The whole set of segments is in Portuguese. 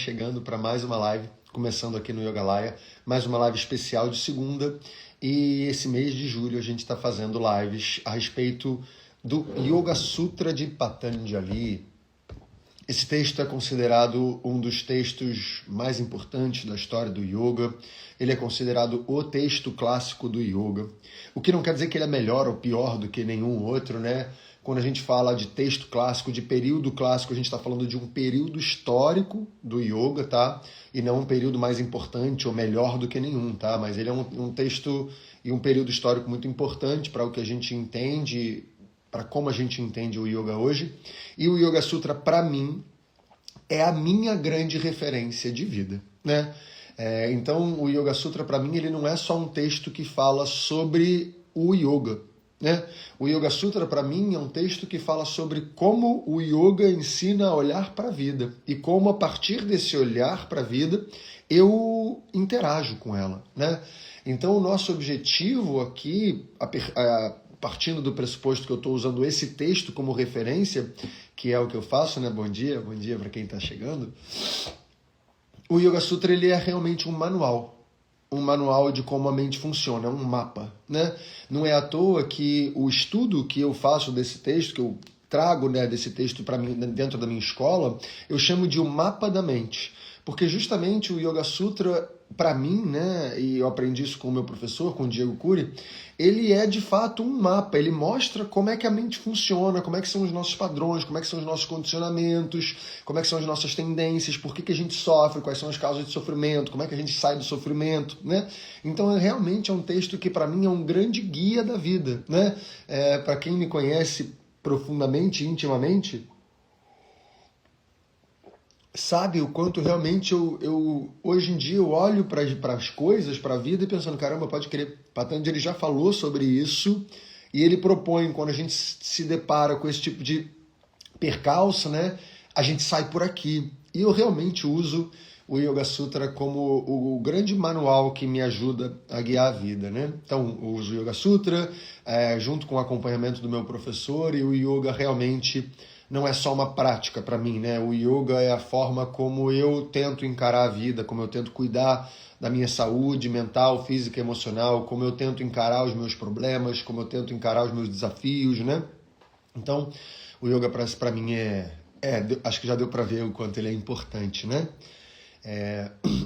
Chegando para mais uma live, começando aqui no Yogalaya, mais uma live especial de segunda, e esse mês de julho a gente está fazendo lives a respeito do Yoga Sutra de Patanjali. Esse texto é considerado um dos textos mais importantes da história do yoga. Ele é considerado o texto clássico do yoga, o que não quer dizer que ele é melhor ou pior do que nenhum outro, né? Quando a gente fala de texto clássico, de período clássico, a gente está falando de um período histórico do yoga, tá? E não um período mais importante ou melhor do que nenhum, tá? Mas ele é um texto e um período histórico muito importante para o que a gente entende, para como a gente entende o yoga hoje. E o Yoga Sutra, para mim, é a minha grande referência de vida, né? Então, o Yoga Sutra, para mim, ele não é só um texto que fala sobre o yoga, né? O Yoga Sutra, para mim, é um texto que fala sobre como o yoga ensina a olhar para a vida e como, a partir desse olhar para a vida, eu interajo com ela, né? Então, o nosso objetivo aqui, partindo do pressuposto que eu estou usando esse texto como referência, que é o que eu faço, né? Bom dia para quem está chegando. O Yoga Sutra, ele é realmente um manual de como a mente funciona, um mapa, né? Não é à toa que o estudo que eu faço desse texto, que eu trago, né, desse texto para mim dentro da minha escola, eu chamo de o mapa da mente, porque justamente o Yoga Sutra, para mim, né, e eu aprendi isso com o meu professor, com o Diego Cury, ele é de fato um mapa, ele mostra como é que a mente funciona, como é que são os nossos padrões, como é que são os nossos condicionamentos, como é que são as nossas tendências, por que a gente sofre, quais são as causas de sofrimento, como é que a gente sai do sofrimento, né? Então, realmente é um texto que para mim é um grande guia da vida, né? Para quem me conhece profundamente, intimamente, sabe o quanto realmente eu hoje em dia eu olho para as coisas, para a vida e pensando, caramba, pode crer, Patanjali já falou sobre isso e ele propõe, quando a gente se depara com esse tipo de percalço, né, a gente sai por aqui. E eu realmente uso o Yoga Sutra como o grande manual que me ajuda a guiar a vida, né? Então, eu uso o Yoga Sutra junto com o acompanhamento do meu professor, e o yoga realmente não é só uma prática para mim, né? O yoga é a forma como eu tento encarar a vida, como eu tento cuidar da minha saúde mental, física e emocional, como eu tento encarar os meus problemas, como eu tento encarar os meus desafios, né? Então, o yoga para mim acho que já deu para ver o quanto ele é importante, né?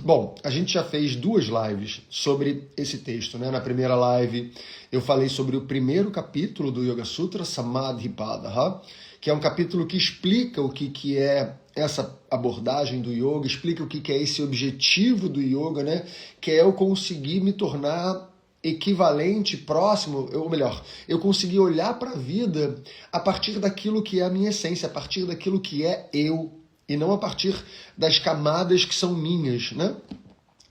Bom, a gente já fez 2 lives sobre esse texto, né? Na primeira live eu falei sobre o primeiro capítulo do Yoga Sutra, Samadhipada, que é um capítulo que explica o que é essa abordagem do yoga, explica o que é esse objetivo do yoga, né? Que é eu conseguir me tornar equivalente, próximo, ou melhor, eu conseguir olhar para a vida a partir daquilo que é a minha essência, a partir daquilo que é eu, e não a partir das camadas que são minhas, né?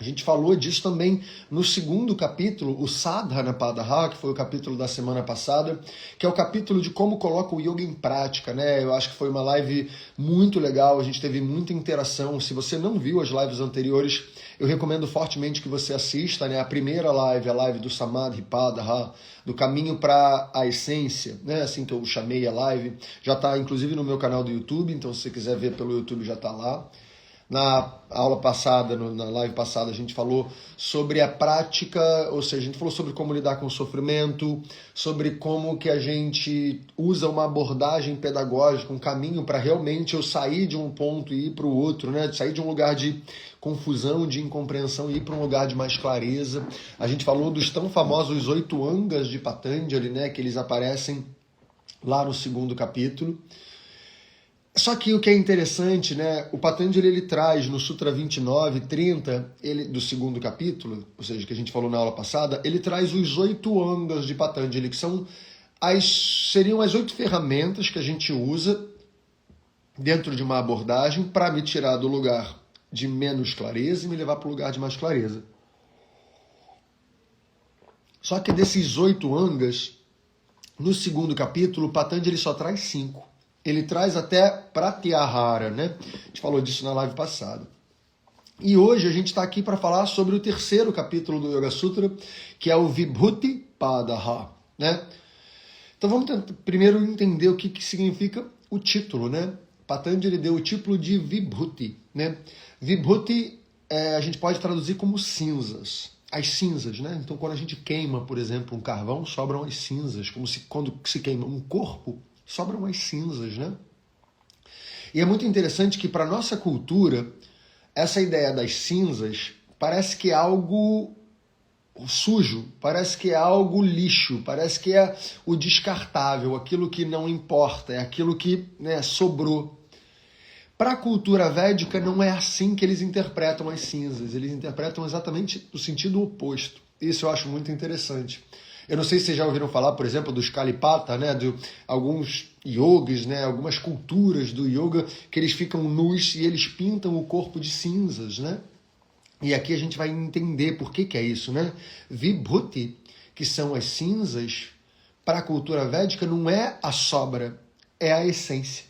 A gente falou disso também no segundo capítulo, o Sadhanapada, que foi o capítulo da semana passada, que é o capítulo de como coloca o yoga em prática, né? Eu acho que foi uma live muito legal, a gente teve muita interação. Se você não viu as lives anteriores, eu recomendo fortemente que você assista, né? A primeira live, a live do Samadhipada, do caminho para a essência, né? Assim que eu chamei a live, já está inclusive no meu canal do YouTube, então se você quiser ver pelo YouTube já está lá. Na aula passada, na live passada, a gente falou sobre a prática, ou seja, a gente falou sobre como lidar com o sofrimento, sobre como que a gente usa uma abordagem pedagógica, um caminho para realmente eu sair de um ponto e ir para o outro, né? Sair de um lugar de confusão, de incompreensão e ir para um lugar de mais clareza. A gente falou dos tão famosos 8 angas de Patanjali, né? Que eles aparecem lá no segundo capítulo. Só que o que é interessante, né, o Patanjali ele traz no Sutra 29, 30, do segundo capítulo, ou seja, que a gente falou na aula passada, ele traz os 8 angas de Patanjali, que seriam as 8 ferramentas que a gente usa dentro de uma abordagem para me tirar do lugar de menos clareza e me levar para o lugar de mais clareza. Só que desses 8 angas, no segundo capítulo, o Patanjali só traz 5. Ele traz até Pratyahara, né? A gente falou disso na live passada. E hoje a gente está aqui para falar sobre o terceiro capítulo do Yoga Sutra, que é o Vibhuti-pada, né? Então vamos primeiro entender o que significa o título, né? Patanjali deu o título de Vibhuti, né? Vibhuti a gente pode traduzir como cinzas. As cinzas, né? Então, quando a gente queima, por exemplo, um carvão, sobram as cinzas. Como se quando se queima um corpo, sobram as cinzas, né? E é muito interessante que, para a nossa cultura, essa ideia das cinzas parece que é algo sujo, parece que é algo lixo, parece que é o descartável, aquilo que não importa, é aquilo que, né, sobrou. Para a cultura védica não é assim que eles interpretam as cinzas, eles interpretam exatamente no sentido oposto. Isso eu acho muito interessante. Eu não sei se vocês já ouviram falar, por exemplo, dos Kalipata, né, de alguns yogis, né, algumas culturas do yoga que eles ficam nus e eles pintam o corpo de cinzas, né? E aqui a gente vai entender por que é isso, né? Vibhuti, que são as cinzas, para a cultura védica não é a sobra, é a essência.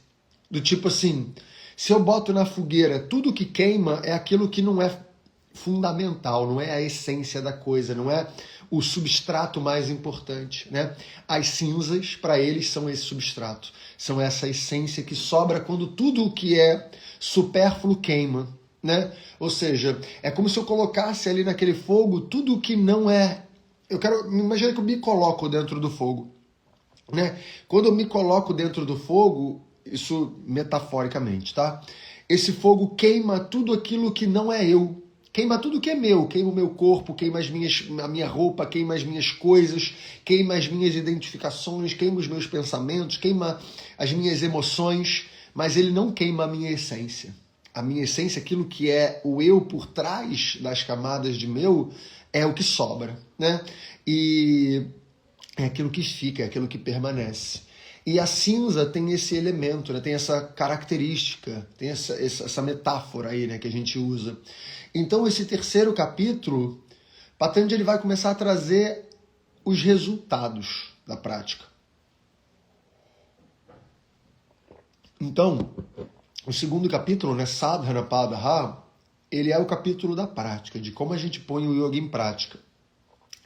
Do tipo assim, se eu boto na fogueira tudo que queima é aquilo que não é fundamental, não é a essência da coisa, não é o substrato mais importante, né? As cinzas, para eles, são esse substrato, são essa essência que sobra quando tudo o que é supérfluo queima, né? Ou seja, é como se eu colocasse ali naquele fogo tudo o que não é. Imagina que eu me coloco dentro do fogo, né? Quando eu me coloco dentro do fogo, isso metaforicamente, tá? Esse fogo queima tudo aquilo que não é eu. Queima tudo que é meu, queima o meu corpo, queima a minha roupa, queima as minhas coisas, queima as minhas identificações, queima os meus pensamentos, queima as minhas emoções, mas ele não queima a minha essência. A minha essência, aquilo que é o eu por trás das camadas de meu, é o que sobra, né? E é aquilo que fica, é aquilo que permanece. E a cinza tem esse elemento, né? Tem essa característica, tem essa metáfora aí, né, que a gente usa. Então, esse terceiro capítulo, Patanjali vai começar a trazer os resultados da prática. Então, o segundo capítulo, né, Sadhana Padaha, ele é o capítulo da prática, de como a gente põe o yoga em prática.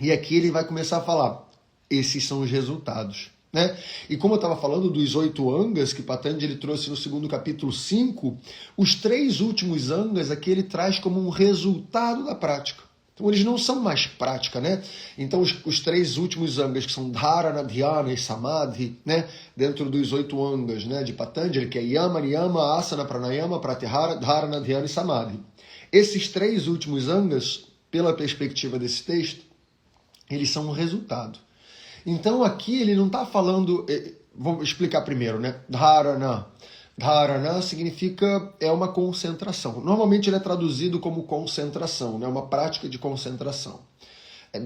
E aqui ele vai começar a falar, esses são os resultados, né? E como eu estava falando dos 8 angas que Patanjali trouxe no segundo capítulo 5, os 3 últimos angas aqui ele traz como um resultado da prática. Então eles não são mais prática, né? Então os 3 últimos angas, que são Dharana, Dhyana e Samadhi, né? Dentro dos 8 angas, né, de Patanjali, que é Yama, Niyama, Asana, Pranayama, Pratyahara, Dharana, Dhyana e Samadhi. Esses 3 últimos angas, pela perspectiva desse texto, eles são um resultado. Então aqui ele não está falando... Vou explicar primeiro, né? Dharana. Dharana significa, é uma concentração. Normalmente ele é traduzido como concentração, né? Uma prática de concentração.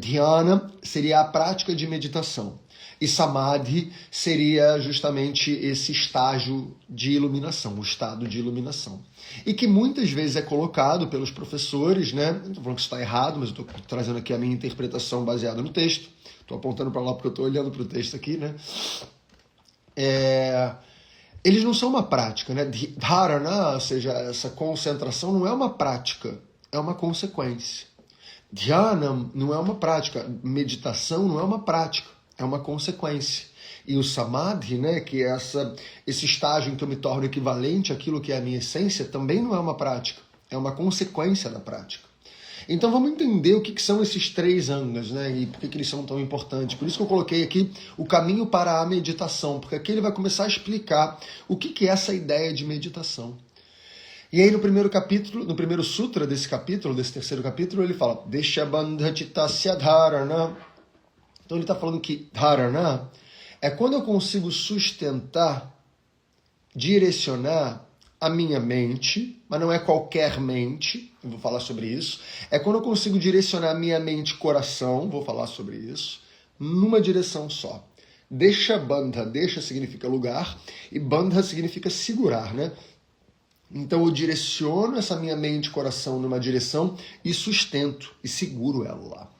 Dhyana seria a prática de meditação. E Samadhi seria justamente esse estágio de iluminação, o estado de iluminação. E que muitas vezes é colocado pelos professores, né? Não estou falando que isso está errado, mas eu estou trazendo aqui a minha interpretação baseada no texto. Estou apontando para lá porque eu estou olhando para o texto aqui, né? Eles não são uma prática, né? Dharana, ou seja, essa concentração não é uma prática, é uma consequência. Dhyana não é uma prática, meditação não é uma prática, é uma consequência. E o Samadhi, né, que é esse estágio em que eu me torno equivalente àquilo que é a minha essência, também não é uma prática, é uma consequência da prática. Então vamos entender o que são esses 3 angas, né? E por que eles são tão importantes. Por isso que eu coloquei aqui o caminho para a meditação, porque aqui ele vai começar a explicar o que é essa ideia de meditação. E aí no primeiro capítulo, no primeiro sutra desse capítulo, desse terceiro capítulo, ele fala Deshabandha Chittasya Dharana. Então ele está falando que Dharana é quando eu consigo sustentar, direcionar a minha mente, mas não é qualquer mente, eu vou falar sobre isso. É quando eu consigo direcionar a minha mente e coração, vou falar sobre isso, numa direção só. Deixa bandha, deixa significa lugar, e bandha significa segurar, né? Então eu direciono essa minha mente e coração numa direção e sustento, e seguro ela lá.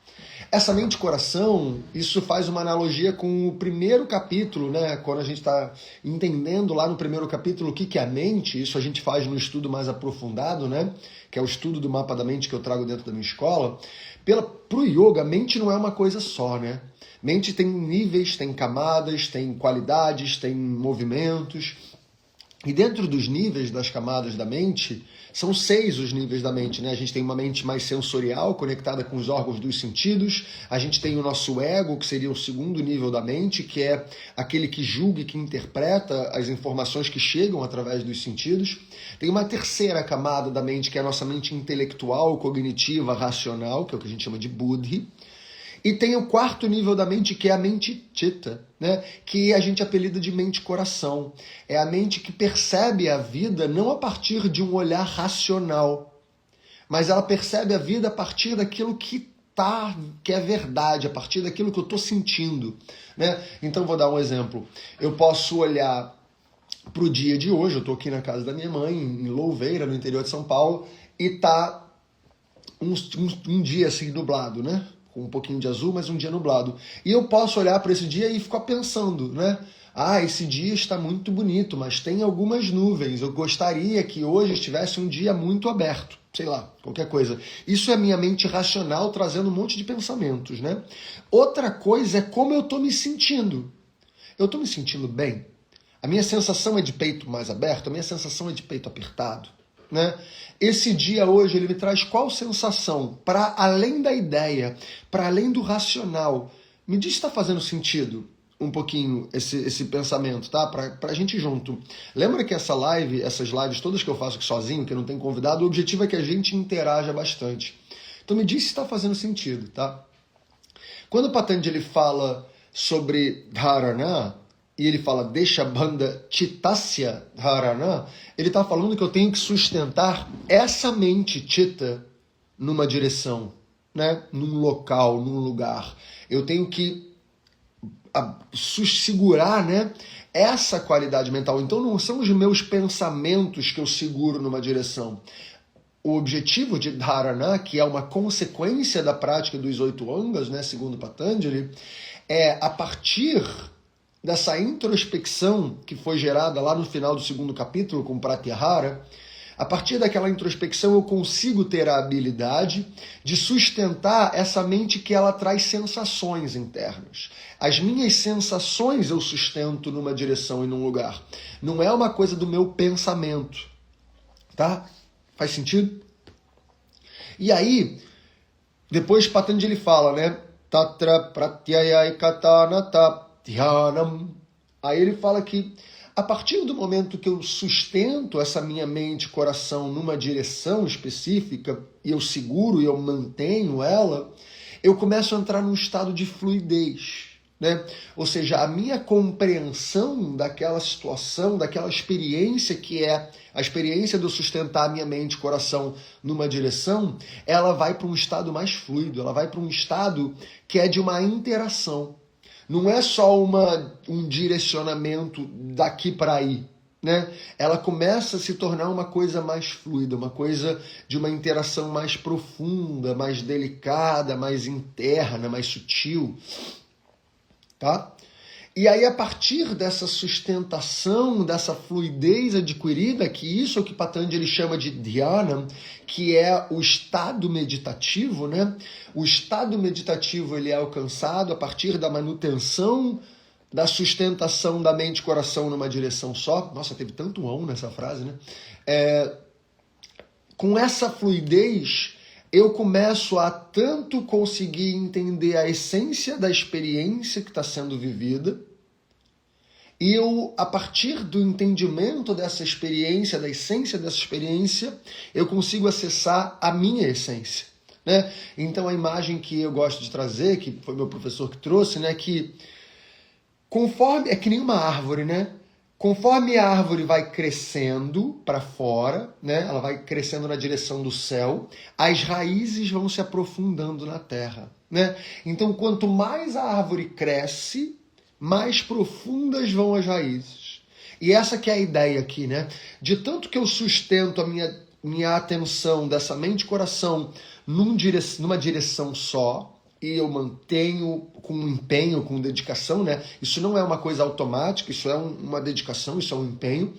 Essa mente e coração, isso faz uma analogia com o primeiro capítulo, né? Quando a gente está entendendo lá no primeiro capítulo o que é a mente, isso a gente faz no estudo mais aprofundado, né? Que é o estudo do mapa da mente que eu trago dentro da minha escola. Pro yoga, a mente não é uma coisa só, né? Mente tem níveis, tem camadas, tem qualidades, tem movimentos. E dentro dos níveis das camadas da mente, são 6 os níveis da mente, né? A gente tem uma mente mais sensorial, conectada com os órgãos dos sentidos. A gente tem o nosso ego, que seria o segundo nível da mente, que é aquele que julga e que interpreta as informações que chegam através dos sentidos. Tem uma terceira camada da mente, que é a nossa mente intelectual, cognitiva, racional, que é o que a gente chama de buddhi. E tem o quarto nível da mente, que é a mente chitta, né? Que a gente apelida de mente-coração. É a mente que percebe a vida não a partir de um olhar racional, mas ela percebe a vida a partir daquilo que é verdade, a partir daquilo que eu estou sentindo, né? Então vou dar um exemplo. Eu posso olhar para o dia de hoje, eu estou aqui na casa da minha mãe, em Louveira, no interior de São Paulo, e tá um dia assim nublado, né? Com um pouquinho de azul, mas um dia nublado. E eu posso olhar para esse dia e ficar pensando, né? Ah, esse dia está muito bonito, mas tem algumas nuvens. Eu gostaria que hoje estivesse um dia muito aberto. Sei lá, qualquer coisa. Isso é minha mente racional trazendo um monte de pensamentos, né? Outra coisa é como eu estou me sentindo. Eu estou me sentindo bem? A minha sensação é de peito mais aberto? A minha sensação é de peito apertado? Né? Esse dia hoje ele me traz qual sensação? Para além da ideia, para além do racional. Me diz se está fazendo sentido um pouquinho esse pensamento, tá? Para a gente ir junto. Lembra que essas lives todas que eu faço aqui sozinho, que não tem convidado, o objetivo é que a gente interaja bastante. Então me diz se está fazendo sentido, tá? Quando o Patanjali fala sobre dharana, e ele fala deixa banda chitasya dharana, ele está falando que eu tenho que sustentar essa mente chitta numa direção, né? Num local, num lugar. Eu tenho que segurar, né? Essa qualidade mental. Então não são os meus pensamentos que eu seguro numa direção. O objetivo de dharana, que é uma consequência da prática dos 8 angas, né? Segundo Patanjali, é a partir dessa introspecção que foi gerada lá no final do 2º capítulo com Pratyahara, a partir daquela introspecção eu consigo ter a habilidade de sustentar essa mente que ela traz sensações internas. As minhas sensações eu sustento numa direção e num lugar. Não é uma coisa do meu pensamento. Tá? Faz sentido? E aí, depois Patanjali fala, né? Tatra pratyayaikatanata dhyanam. Aí ele fala que a partir do momento que eu sustento essa minha mente, coração numa direção específica, e eu seguro e eu mantenho ela, eu começo a entrar num estado de fluidez, né? Ou seja, a minha compreensão daquela situação, daquela experiência que é a experiência de eu sustentar a minha mente, coração numa direção, ela vai para um estado mais fluido, ela vai para um estado que é de uma interação. Não é só um direcionamento daqui para aí, né? Ela começa a se tornar uma coisa mais fluida, uma coisa de uma interação mais profunda, mais delicada, mais interna, mais sutil, tá? E aí, a partir dessa sustentação, dessa fluidez adquirida, que isso é o que Patanjali chama de dhyana, que é o estado meditativo, né? O estado meditativo ele é alcançado a partir da manutenção da sustentação da mente e coração numa direção só. Nossa, teve tanto on nessa frase, né? Com essa fluidez, eu começo a tanto conseguir entender a essência da experiência que está sendo vivida, e eu, a partir do entendimento dessa experiência, da essência dessa experiência, eu consigo acessar a minha essência, né? Então a imagem que eu gosto de trazer, que foi meu professor que trouxe, né, que conforme, é que nem uma árvore, né? Conforme a árvore vai crescendo para fora, né, ela vai crescendo na direção do céu, as raízes vão se aprofundando na terra, né? Então, quanto mais a árvore cresce, mais profundas vão as raízes. E essa que é a ideia aqui, né? De tanto que eu sustento a minha atenção dessa mente e coração numa direção só, e eu mantenho com empenho, com dedicação, né? Isso não é uma coisa automática, isso é uma dedicação, isso é um empenho.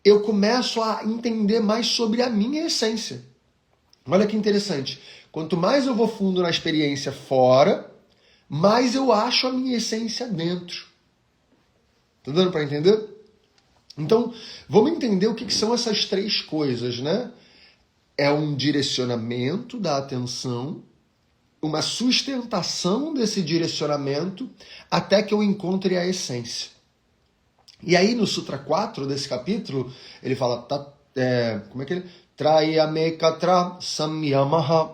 Eu começo a entender mais sobre a minha essência. Olha que interessante. Quanto mais eu vou fundo na experiência fora, mais eu acho a minha essência dentro. Tá dando para entender? Então, vamos entender o que são essas três coisas, né? É um direcionamento da atenção, uma sustentação desse direcionamento até que eu encontre a essência. E aí no Sutra 4 desse capítulo, ele fala, como é que ele? Trayamekatra samyamaha.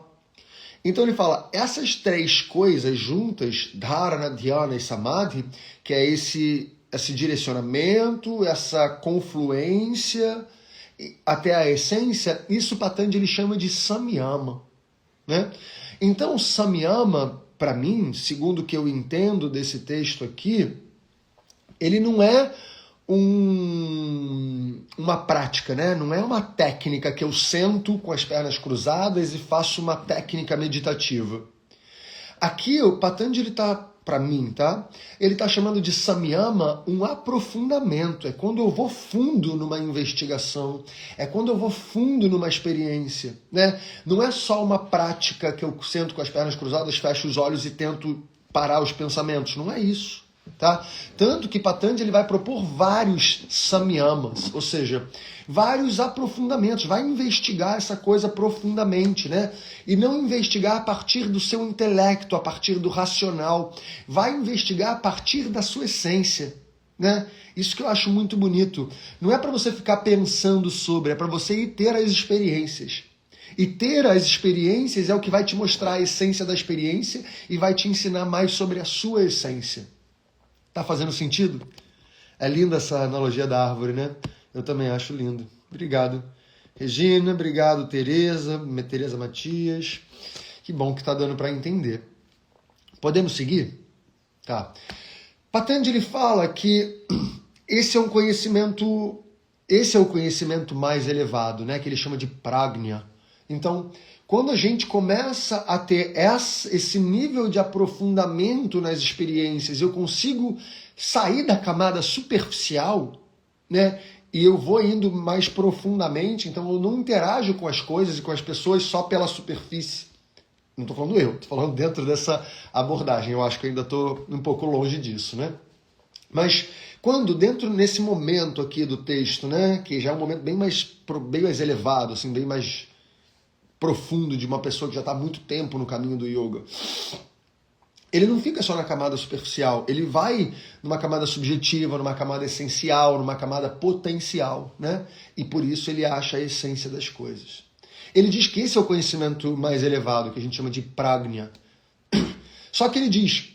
Então ele fala, essas três coisas juntas, dharana, dhyana e samadhi, que é esse direcionamento, essa confluência até a essência, isso Patanjali chama de samyama, né? Então, samyama, para mim, segundo o que eu entendo desse texto aqui, ele não é uma prática, né? Não é uma técnica que eu sento com as pernas cruzadas e faço uma técnica meditativa. Aqui o Patanjali está, para mim, tá? Ele está chamando de samyama um aprofundamento. É quando eu vou fundo numa investigação, é quando eu vou fundo numa experiência, né? Não é só uma prática que eu sento com as pernas cruzadas, fecho os olhos e tento parar os pensamentos. Não é isso, tá? Tanto que Patanjali vai propor vários samyamas, ou seja, vários aprofundamentos, vai investigar essa coisa profundamente, né? E não investigar a partir do seu intelecto, a partir do racional, vai investigar a partir da sua essência, né? Isso que eu acho muito bonito. Não é para você ficar pensando sobre, é para você ir ter as experiências. E ter as experiências é o que vai te mostrar a essência da experiência e vai te ensinar mais sobre a sua essência. Tá fazendo sentido? É linda essa analogia da árvore, né? Eu também acho lindo. Obrigado, Regina. Obrigado, Tereza Matias. Que bom que tá dando para entender. Podemos seguir? Tá. Patanjali fala que esse é o conhecimento mais elevado, né? Que ele chama de prajna. Então, quando a gente começa a ter esse nível de aprofundamento nas experiências, eu consigo sair da camada superficial, né? E eu vou indo mais profundamente, então eu não interajo com as coisas e com as pessoas só pela superfície. Não estou falando eu, estou falando dentro dessa abordagem. Eu acho que eu ainda estou um pouco longe disso, né? Mas quando nesse momento aqui do texto, né, que já é um momento bem mais elevado, assim, bem mais profundo de uma pessoa que já está há muito tempo no caminho do yoga, ele não fica só na camada superficial, ele vai numa camada subjetiva, numa camada essencial, numa camada potencial, né? E por isso ele acha a essência das coisas. Ele diz que esse é o conhecimento mais elevado, que a gente chama de prajna. Só que ele diz,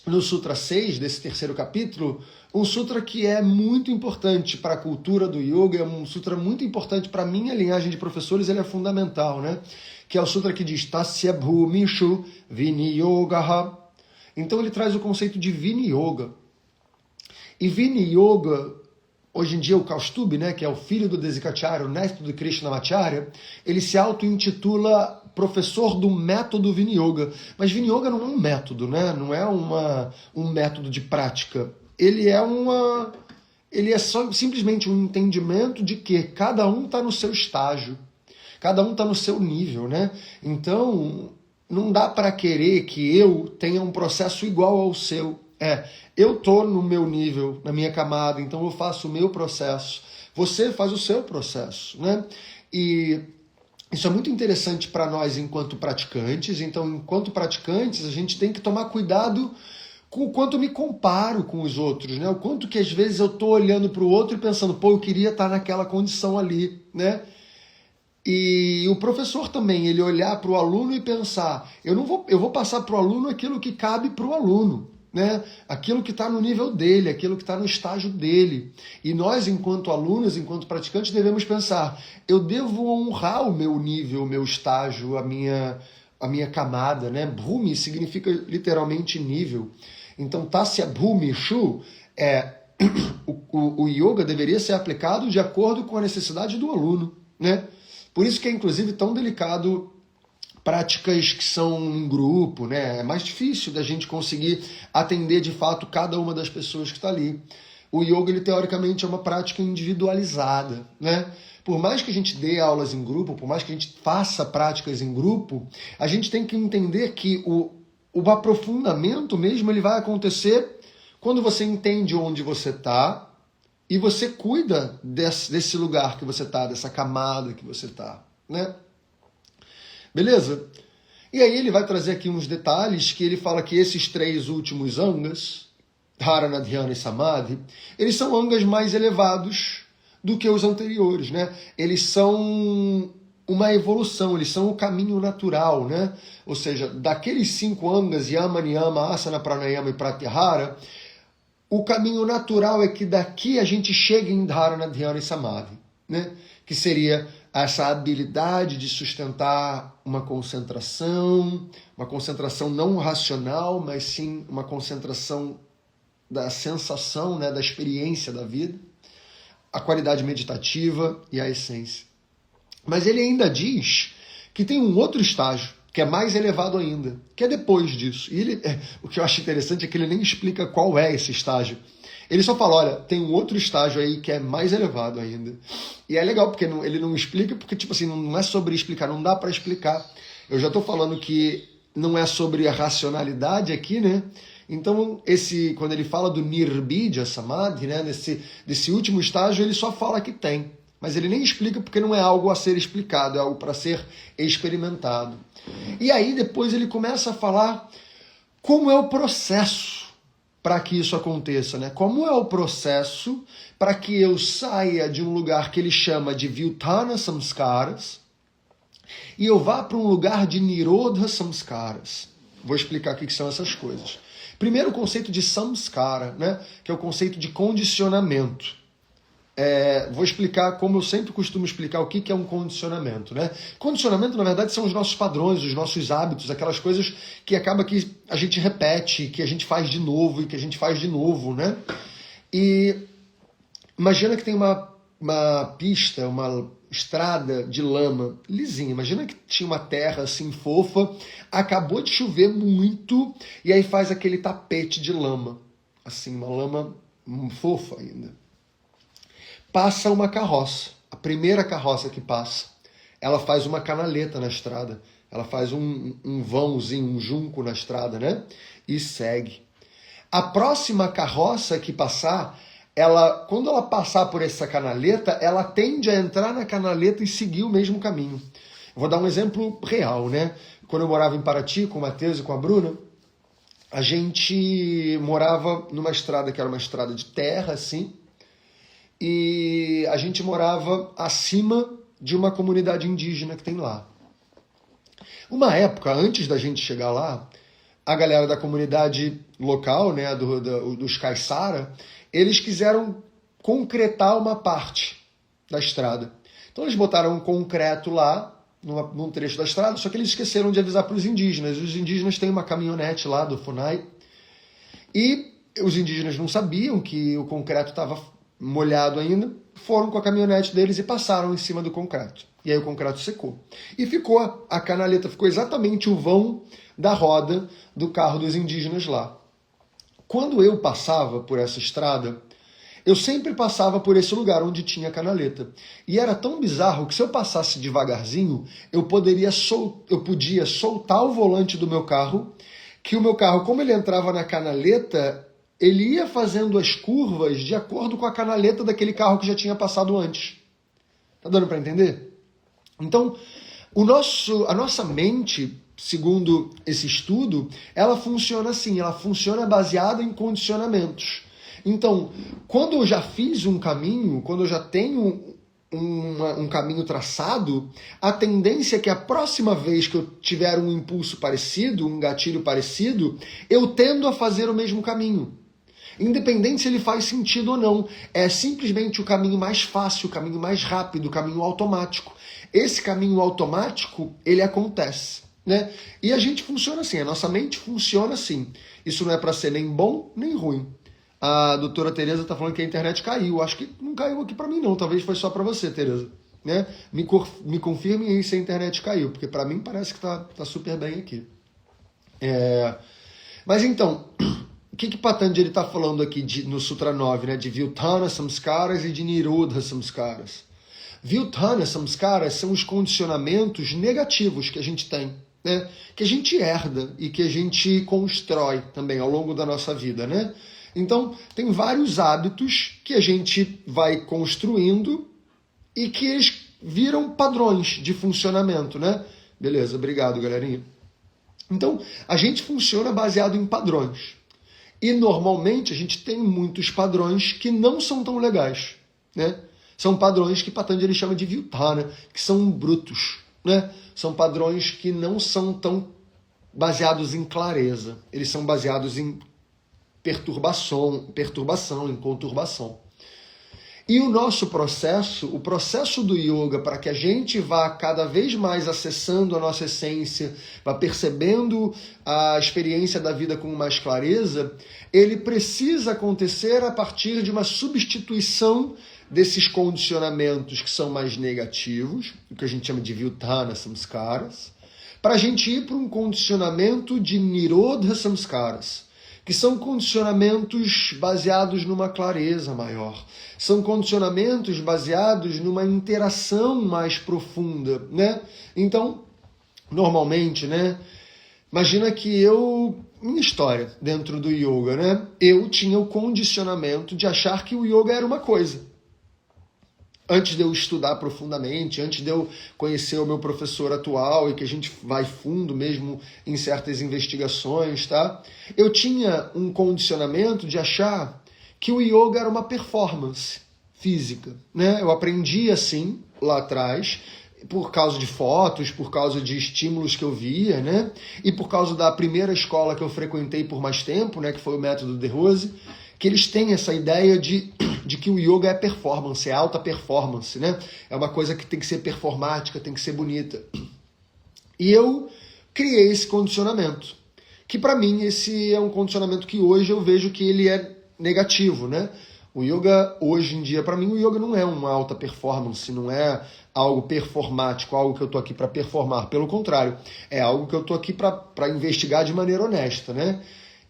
no Sutra 6, desse terceiro capítulo, um sutra que é muito importante para a cultura do yoga, é um sutra muito importante para a minha linhagem de professores, ele é fundamental, né? Que é o sutra que diz Tasya Bhumishu Viniyogaha. Então ele traz o conceito de Viniyoga. E Viniyoga, hoje em dia o Kaustubh, né, que é o filho do Desikacharya, o neto do Krishnamacharya, ele se auto-intitula professor do método Viniyoga. Mas Viniyoga não é um método, né? Não é um método de prática. Ele é simplesmente um entendimento de que cada um está no seu estágio, cada um está no seu nível, né? Então, não dá para querer que eu tenha um processo igual ao seu. Eu estou no meu nível, na minha camada, então eu faço o meu processo. Você faz o seu processo, né? E isso é muito interessante para nós enquanto praticantes. Então, enquanto praticantes, a gente tem que tomar cuidado com o quanto eu me comparo com os outros, né? O quanto que às vezes eu estou olhando para o outro e pensando, eu queria estar naquela condição ali, né? E o professor também, ele olhar para o aluno e pensar, eu vou passar para o aluno aquilo que cabe para o aluno, né? Aquilo que está no nível dele, aquilo que está no estágio dele. E nós, enquanto alunos, enquanto praticantes, devemos pensar, eu devo honrar o meu nível, o meu estágio, a minha camada, né? Bhumi significa literalmente nível. Então, Tasya Bhumi Shu o yoga deveria ser aplicado de acordo com a necessidade do aluno, né? Por isso que é, inclusive, tão delicado práticas que são em grupo, né? É mais difícil da gente conseguir atender, de fato, cada uma das pessoas que está ali. O yoga, ele, teoricamente, é uma prática individualizada, né? Por mais que a gente dê aulas em grupo, por mais que a gente faça práticas em grupo, a gente tem que entender que o aprofundamento mesmo ele vai acontecer quando você entende onde você está, e você cuida desse lugar que você está, dessa camada que você está, né? Beleza? E aí ele vai trazer aqui uns detalhes que ele fala que esses 3 últimos angas, Dharana, Dhyana e Samadhi, eles são angas mais elevados do que os anteriores, né? Eles são uma evolução, eles são o caminho natural, né? Ou seja, daqueles 5 angas, Yama, Niyama, Asana, Pranayama e Pratyahara, o caminho natural é que daqui a gente chegue em Dharana, Dhyana e Samadhi, né? Que seria essa habilidade de sustentar uma concentração não racional, mas sim uma concentração da sensação, né, da experiência da vida, a qualidade meditativa e a essência. Mas ele ainda diz que tem um outro estágio, que é mais elevado ainda, que é depois disso. E o que eu acho interessante é que ele nem explica qual é esse estágio. Ele só fala, olha, tem um outro estágio aí que é mais elevado ainda. E é legal, porque ele não explica, porque tipo assim, não é sobre explicar, não dá para explicar. Eu já estou falando que não é sobre a racionalidade aqui, né? Então, quando ele fala do Nirbidya Samadhi, né, desse último estágio, ele só fala que tem. Mas ele nem explica porque não é algo a ser explicado, é algo para ser experimentado. E aí depois ele começa a falar como é o processo para que isso aconteça, né? Como é o processo para que eu saia de um lugar que ele chama de Vyutthana Samskaras e eu vá para um lugar de Nirodha Samskaras. Vou explicar o que são essas coisas. Primeiro, o conceito de samskara, né? Que é o conceito de condicionamento. Vou explicar, como eu sempre costumo explicar, o que é um condicionamento, né? Condicionamento, na verdade, são os nossos padrões, os nossos hábitos, aquelas coisas que acaba que a gente repete, que a gente faz de novo e que a gente faz de novo, né? E imagina que tem uma pista, uma estrada de lama lisinha. Imagina que tinha uma terra assim fofa, acabou de chover muito e aí faz aquele tapete de lama, assim, uma lama fofa ainda. Passa uma carroça, a primeira carroça que passa, ela faz uma canaleta na estrada, ela faz um vãozinho, um junco na estrada, né? E segue. A próxima carroça que passar, quando ela passar por essa canaleta, ela tende a entrar na canaleta e seguir o mesmo caminho. Vou dar um exemplo real, né? Quando eu morava em Paraty com o Matheus e com a Bruna, a gente morava numa estrada que era uma estrada de terra, assim, e a gente morava acima de uma comunidade indígena que tem lá. Uma época, antes da gente chegar lá, a galera da comunidade local, né, dos Caiçara, eles quiseram concretar uma parte da estrada. Então eles botaram um concreto lá, num trecho da estrada, só que eles esqueceram de avisar para os indígenas. Os indígenas têm uma caminhonete lá do FUNAI, e os indígenas não sabiam que o concreto estava molhado ainda, foram com a caminhonete deles e passaram em cima do concreto. E aí o concreto secou. E ficou a canaleta, ficou exatamente o vão da roda do carro dos indígenas lá. Quando eu passava por essa estrada, eu sempre passava por esse lugar onde tinha a canaleta. E era tão bizarro que se eu passasse devagarzinho, eu podia soltar o volante do meu carro, que o meu carro, como ele entrava na canaleta, ele ia fazendo as curvas de acordo com a canaleta daquele carro que já tinha passado antes. Tá dando para entender? Então, a nossa mente, segundo esse estudo, ela funciona assim, ela funciona baseada em condicionamentos. Então, quando eu já fiz um caminho, quando eu já tenho um caminho traçado, a tendência é que a próxima vez que eu tiver um impulso parecido, um gatilho parecido, eu tendo a fazer o mesmo caminho. Independente se ele faz sentido ou não. É simplesmente o caminho mais fácil, o caminho mais rápido, o caminho automático. Esse caminho automático, ele acontece, né? E a gente funciona assim, a nossa mente funciona assim. Isso não é para ser nem bom, nem ruim. A doutora Tereza está falando que a internet caiu. Acho que não caiu aqui para mim não, talvez foi só para você, Tereza. Né? Me confirme aí se a internet caiu, porque para mim parece que tá super bem aqui. Mas então, o que Patanjali está falando aqui no Sutra 9, né? De Vyutthana Samskaras e de Nirodha Samskaras. Vyutthana Samskaras são os condicionamentos negativos que a gente tem, né? Que a gente herda e que a gente constrói também ao longo da nossa vida, né? Então, tem vários hábitos que a gente vai construindo e que eles viram padrões de funcionamento, né? Beleza, obrigado, galerinha. Então, a gente funciona baseado em padrões. E, normalmente, a gente tem muitos padrões que não são tão legais, né? São padrões que Patanjali chama de Vyuthana, que são brutos, né? São padrões que não são tão baseados em clareza. Eles são baseados em perturbação, em conturbação. E o nosso processo, o processo do yoga, para que a gente vá cada vez mais acessando a nossa essência, vá percebendo a experiência da vida com mais clareza, ele precisa acontecer a partir de uma substituição desses condicionamentos que são mais negativos, o que a gente chama de Vyuthana Samskaras, para a gente ir para um condicionamento de Nirodha Samskaras, que são condicionamentos baseados numa clareza maior. São condicionamentos baseados numa interação mais profunda, né? Então, normalmente, né? Imagina que minha história dentro do yoga, né? Eu tinha o condicionamento de achar que o yoga era uma coisa. Antes de eu estudar profundamente, antes de eu conhecer o meu professor atual e que a gente vai fundo mesmo em certas investigações, tá? Eu tinha um condicionamento de achar que o yoga era uma performance física, né? Eu aprendi assim lá atrás, por causa de fotos, por causa de estímulos que eu via, né? E por causa da primeira escola que eu frequentei por mais tempo, né? Que foi o método De Rose, que eles têm essa ideia de que o yoga é performance, é alta performance, né? É uma coisa que tem que ser performática, tem que ser bonita. E eu criei esse condicionamento, que para mim esse é um condicionamento que hoje eu vejo que ele é negativo, né? O yoga, hoje em dia, para mim, o yoga não é uma alta performance, não é algo performático, algo que eu tô aqui para performar. Pelo contrário, é algo que eu tô aqui para investigar de maneira honesta, né?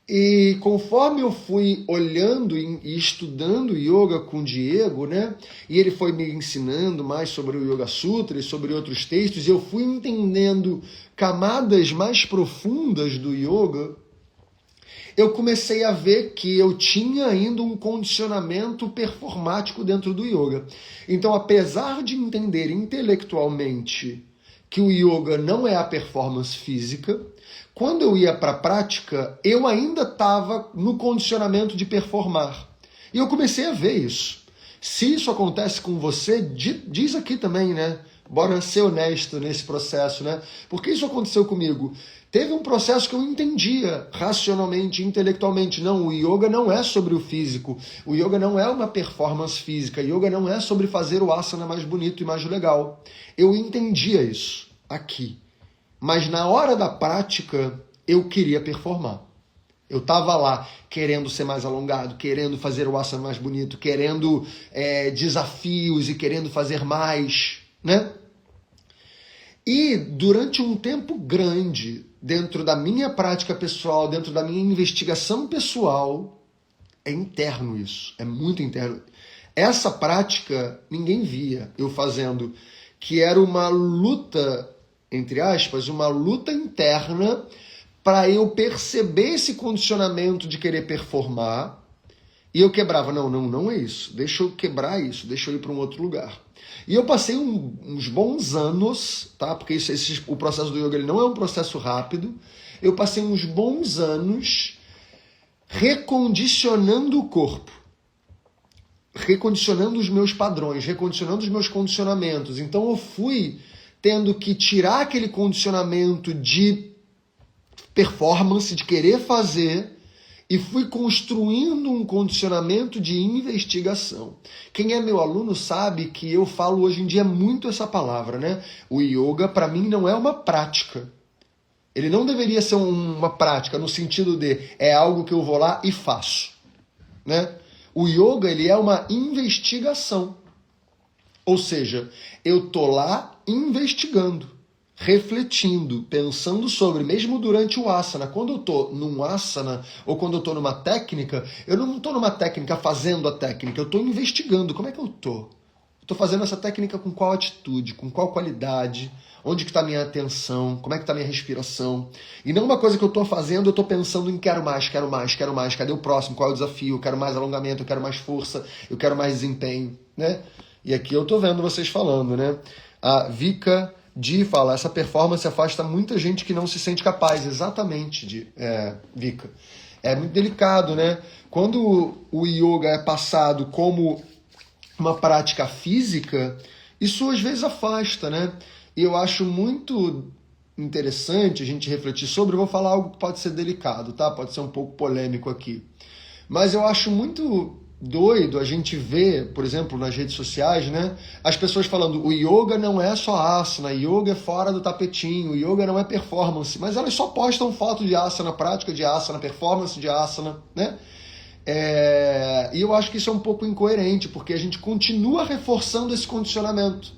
E conforme eu fui olhando e estudando yoga com o Diego, né, e ele foi me ensinando mais sobre o Yoga Sutra e sobre outros textos, e eu fui entendendo camadas mais profundas do yoga, eu comecei a ver que eu tinha ainda um condicionamento performático dentro do yoga. Então, apesar de entender intelectualmente que o yoga não é a performance física, quando eu ia para a prática, eu ainda estava no condicionamento de performar. E eu comecei a ver isso. Se isso acontece com você, diz aqui também, né? Bora ser honesto nesse processo, né? Porque isso aconteceu comigo. Teve um processo que eu entendia racionalmente, intelectualmente. Não, o yoga não é sobre o físico. O yoga não é uma performance física. O yoga não é sobre fazer o asana mais bonito e mais legal. Eu entendia isso aqui. Mas na hora da prática, eu queria performar. Eu estava lá querendo ser mais alongado, querendo fazer o asana mais bonito, querendo desafios e querendo fazer mais, né? E durante um tempo grande, dentro da minha prática pessoal, dentro da minha investigação pessoal, é interno isso, é muito interno. Essa prática ninguém via eu fazendo, que era uma luta, entre aspas, uma luta interna para eu perceber esse condicionamento de querer performar, e eu quebrava, não é isso, deixa eu quebrar isso, deixa eu ir para um outro lugar. E eu passei uns bons anos, tá? Porque o processo do yoga ele não é um processo rápido, eu passei uns bons anos recondicionando o corpo, recondicionando os meus padrões, recondicionando os meus condicionamentos. Então eu fui tendo que tirar aquele condicionamento de performance, de querer fazer, e fui construindo um condicionamento de investigação. Quem é meu aluno sabe que eu falo hoje em dia muito essa palavra, né? O yoga, para mim, não é uma prática. Ele não deveria ser uma prática no sentido de é algo que eu vou lá e faço, né? O yoga, ele é uma investigação. Ou seja, eu tô lá investigando, refletindo, pensando sobre, mesmo durante o asana. Quando eu tô num asana ou quando eu tô numa técnica, eu não tô numa técnica fazendo a técnica, eu tô investigando como é que eu tô. Estou fazendo essa técnica com qual atitude, com qual qualidade, onde que está minha atenção, como é que está minha respiração. E não uma coisa que eu estou fazendo, eu estou pensando em quero mais, quero mais, quero mais, cadê o próximo, qual é o desafio, eu quero mais alongamento, eu quero mais força, eu quero mais desempenho, né? E aqui eu estou vendo vocês falando, né? A Vika Di fala, essa performance afasta muita gente que não se sente capaz. Exatamente, Vika. É muito delicado, né? Quando o yoga é passado como uma prática física, isso às vezes afasta, né? E eu acho muito interessante a gente refletir sobre, eu vou falar algo que pode ser delicado, tá? Pode ser um pouco polêmico aqui. Mas eu acho muito doido a gente ver, por exemplo, nas redes sociais, né? As pessoas falando, o yoga não é só asana, yoga é fora do tapetinho, o yoga não é performance, mas elas só postam foto de asana, prática de asana, performance de asana, né? E eu acho que isso é um pouco incoerente, porque a gente continua reforçando esse condicionamento.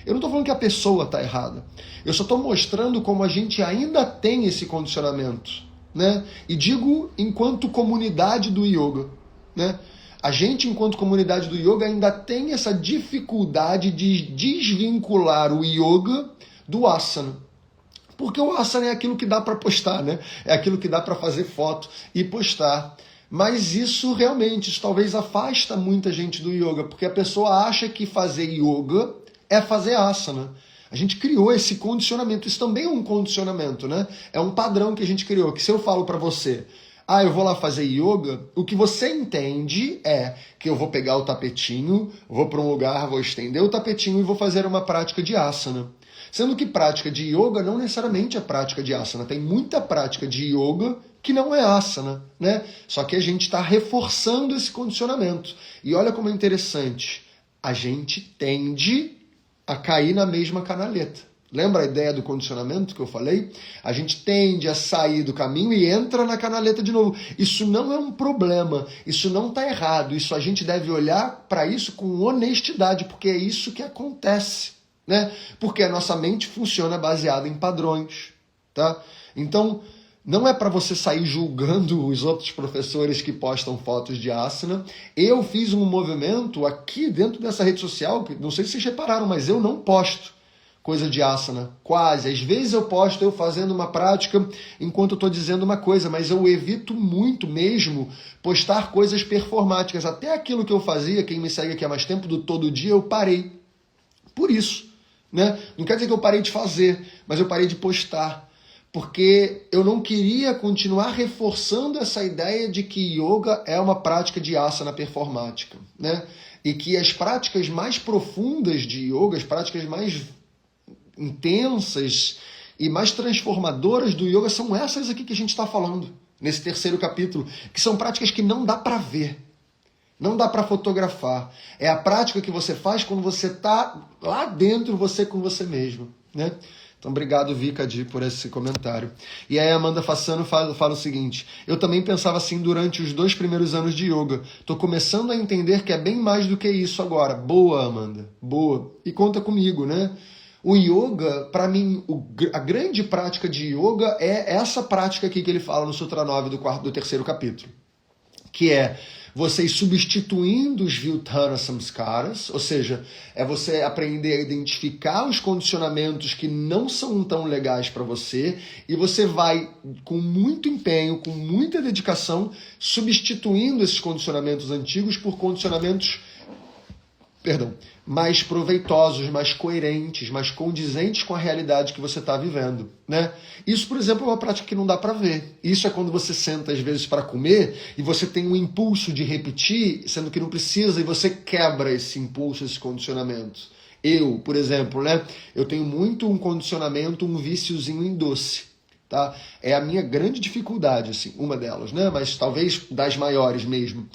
Eu não estou falando que a pessoa está errada. Eu só estou mostrando como a gente ainda tem esse condicionamento, né? E digo enquanto comunidade do yoga, né? A gente, enquanto comunidade do yoga, ainda tem essa dificuldade de desvincular o yoga do asana. Porque o asana é aquilo que dá para postar, né? É aquilo que dá para fazer foto e postar. Mas isso talvez afasta muita gente do yoga, porque a pessoa acha que fazer yoga é fazer asana. A gente criou esse condicionamento. Isso também é um condicionamento, né? É um padrão que a gente criou, que se eu falo para você, eu vou lá fazer yoga, o que você entende é que eu vou pegar o tapetinho, vou para um lugar, vou estender o tapetinho e vou fazer uma prática de asana. Sendo que prática de yoga não necessariamente é prática de asana. Tem muita prática de yoga que não é asana, né? Só que a gente está reforçando esse condicionamento. E olha como é interessante. A gente tende a cair na mesma canaleta. Lembra a ideia do condicionamento que eu falei? A gente tende a sair do caminho e entra na canaleta de novo. Isso não é um problema, isso não está errado, isso a gente deve olhar para isso com honestidade, porque é isso que acontece, né? Porque a nossa mente funciona baseada em padrões, tá? Então, não é para você sair julgando os outros professores que postam fotos de asana. Eu fiz um movimento aqui dentro dessa rede social, que não sei se vocês repararam, mas eu não posto coisa de asana, quase. Às vezes eu posto eu fazendo uma prática enquanto eu estou dizendo uma coisa, mas eu evito muito mesmo postar coisas performáticas. Até aquilo que eu fazia, quem me segue aqui há mais tempo, do todo dia, eu parei. Por isso, né? Não quer dizer que eu parei de fazer, mas eu parei de postar. Porque eu não queria continuar reforçando essa ideia de que yoga é uma prática de asana performática, né? E que as práticas mais profundas de yoga, as práticas mais intensas e mais transformadoras do yoga são essas aqui que a gente está falando, nesse terceiro capítulo, que são práticas que não dá para ver, não dá para fotografar. É a prática que você faz quando você está lá dentro, você com você mesmo, né? Então, obrigado, Vika Di, por esse comentário. E aí a Amanda Fassano fala o seguinte, eu também pensava assim durante os 2 primeiros anos de yoga. Estou começando a entender que é bem mais do que isso agora. Boa, Amanda, boa. E conta comigo, né? O yoga, para mim, a grande prática de yoga é essa prática aqui que ele fala no Sutra 9 do terceiro capítulo, que é vocês substituindo os Vyuthana Samskaras, ou seja, é você aprender a identificar os condicionamentos que não são tão legais para você e você vai, com muito empenho, com muita dedicação, substituindo esses condicionamentos antigos por condicionamentos mais proveitosos, mais coerentes, mais condizentes com a realidade que você está vivendo, né? Isso, por exemplo, é uma prática que não dá para ver. Isso é quando você senta, às vezes, para comer e você tem um impulso de repetir, sendo que não precisa, e você quebra esse impulso, esse condicionamento. Eu, por exemplo, né? Eu tenho muito um condicionamento, um viciozinho em doce, tá? É a minha grande dificuldade, assim, uma delas, né? Mas talvez das maiores mesmo.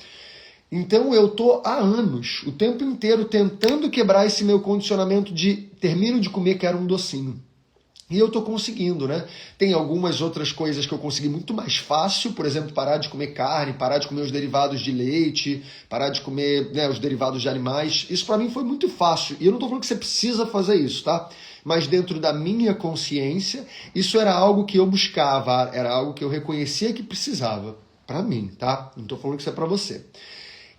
Então eu estou há anos, o tempo inteiro, tentando quebrar esse meu condicionamento de termino de comer, quero um docinho. E eu estou conseguindo, né? Tem algumas outras coisas que eu consegui muito mais fácil, por exemplo, parar de comer carne, parar de comer os derivados de leite, parar de comer, né, os derivados de animais. Isso para mim foi muito fácil. E eu não estou falando que você precisa fazer isso, tá? Mas dentro da minha consciência, isso era algo que eu buscava, era algo que eu reconhecia que precisava. Para mim, tá? Não estou falando que isso é para você.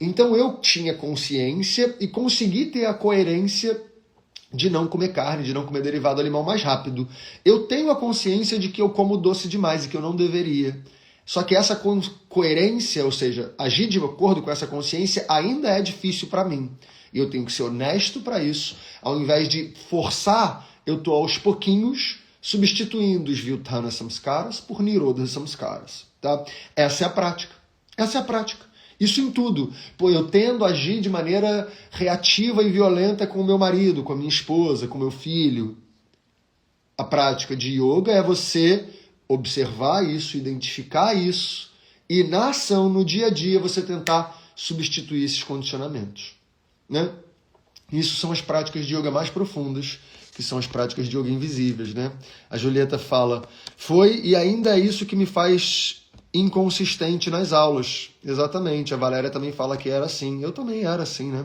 Então eu tinha consciência e consegui ter a coerência de não comer carne, de não comer derivado animal mais rápido. Eu tenho a consciência de que eu como doce demais e que eu não deveria. Só que essa coerência, ou seja, agir de acordo com essa consciência, ainda é difícil para mim. E eu tenho que ser honesto para isso. Ao invés de forçar, eu estou aos pouquinhos substituindo os Vyuthana Samskaras por Nirodha Samskaras. Tá? Essa é a prática. Essa é a prática. Isso em tudo. Pô, eu tendo a agir de maneira reativa e violenta com o meu marido, com a minha esposa, com o meu filho. A prática de yoga é você observar isso, identificar isso e na ação, no dia a dia, você tentar substituir esses condicionamentos. Né? Isso são as práticas de yoga mais profundas, que são as práticas de yoga invisíveis. Né? A Julieta fala, foi e ainda é isso que me faz inconsistente nas aulas. Exatamente, a Valéria também fala que era assim. Eu também era assim, né?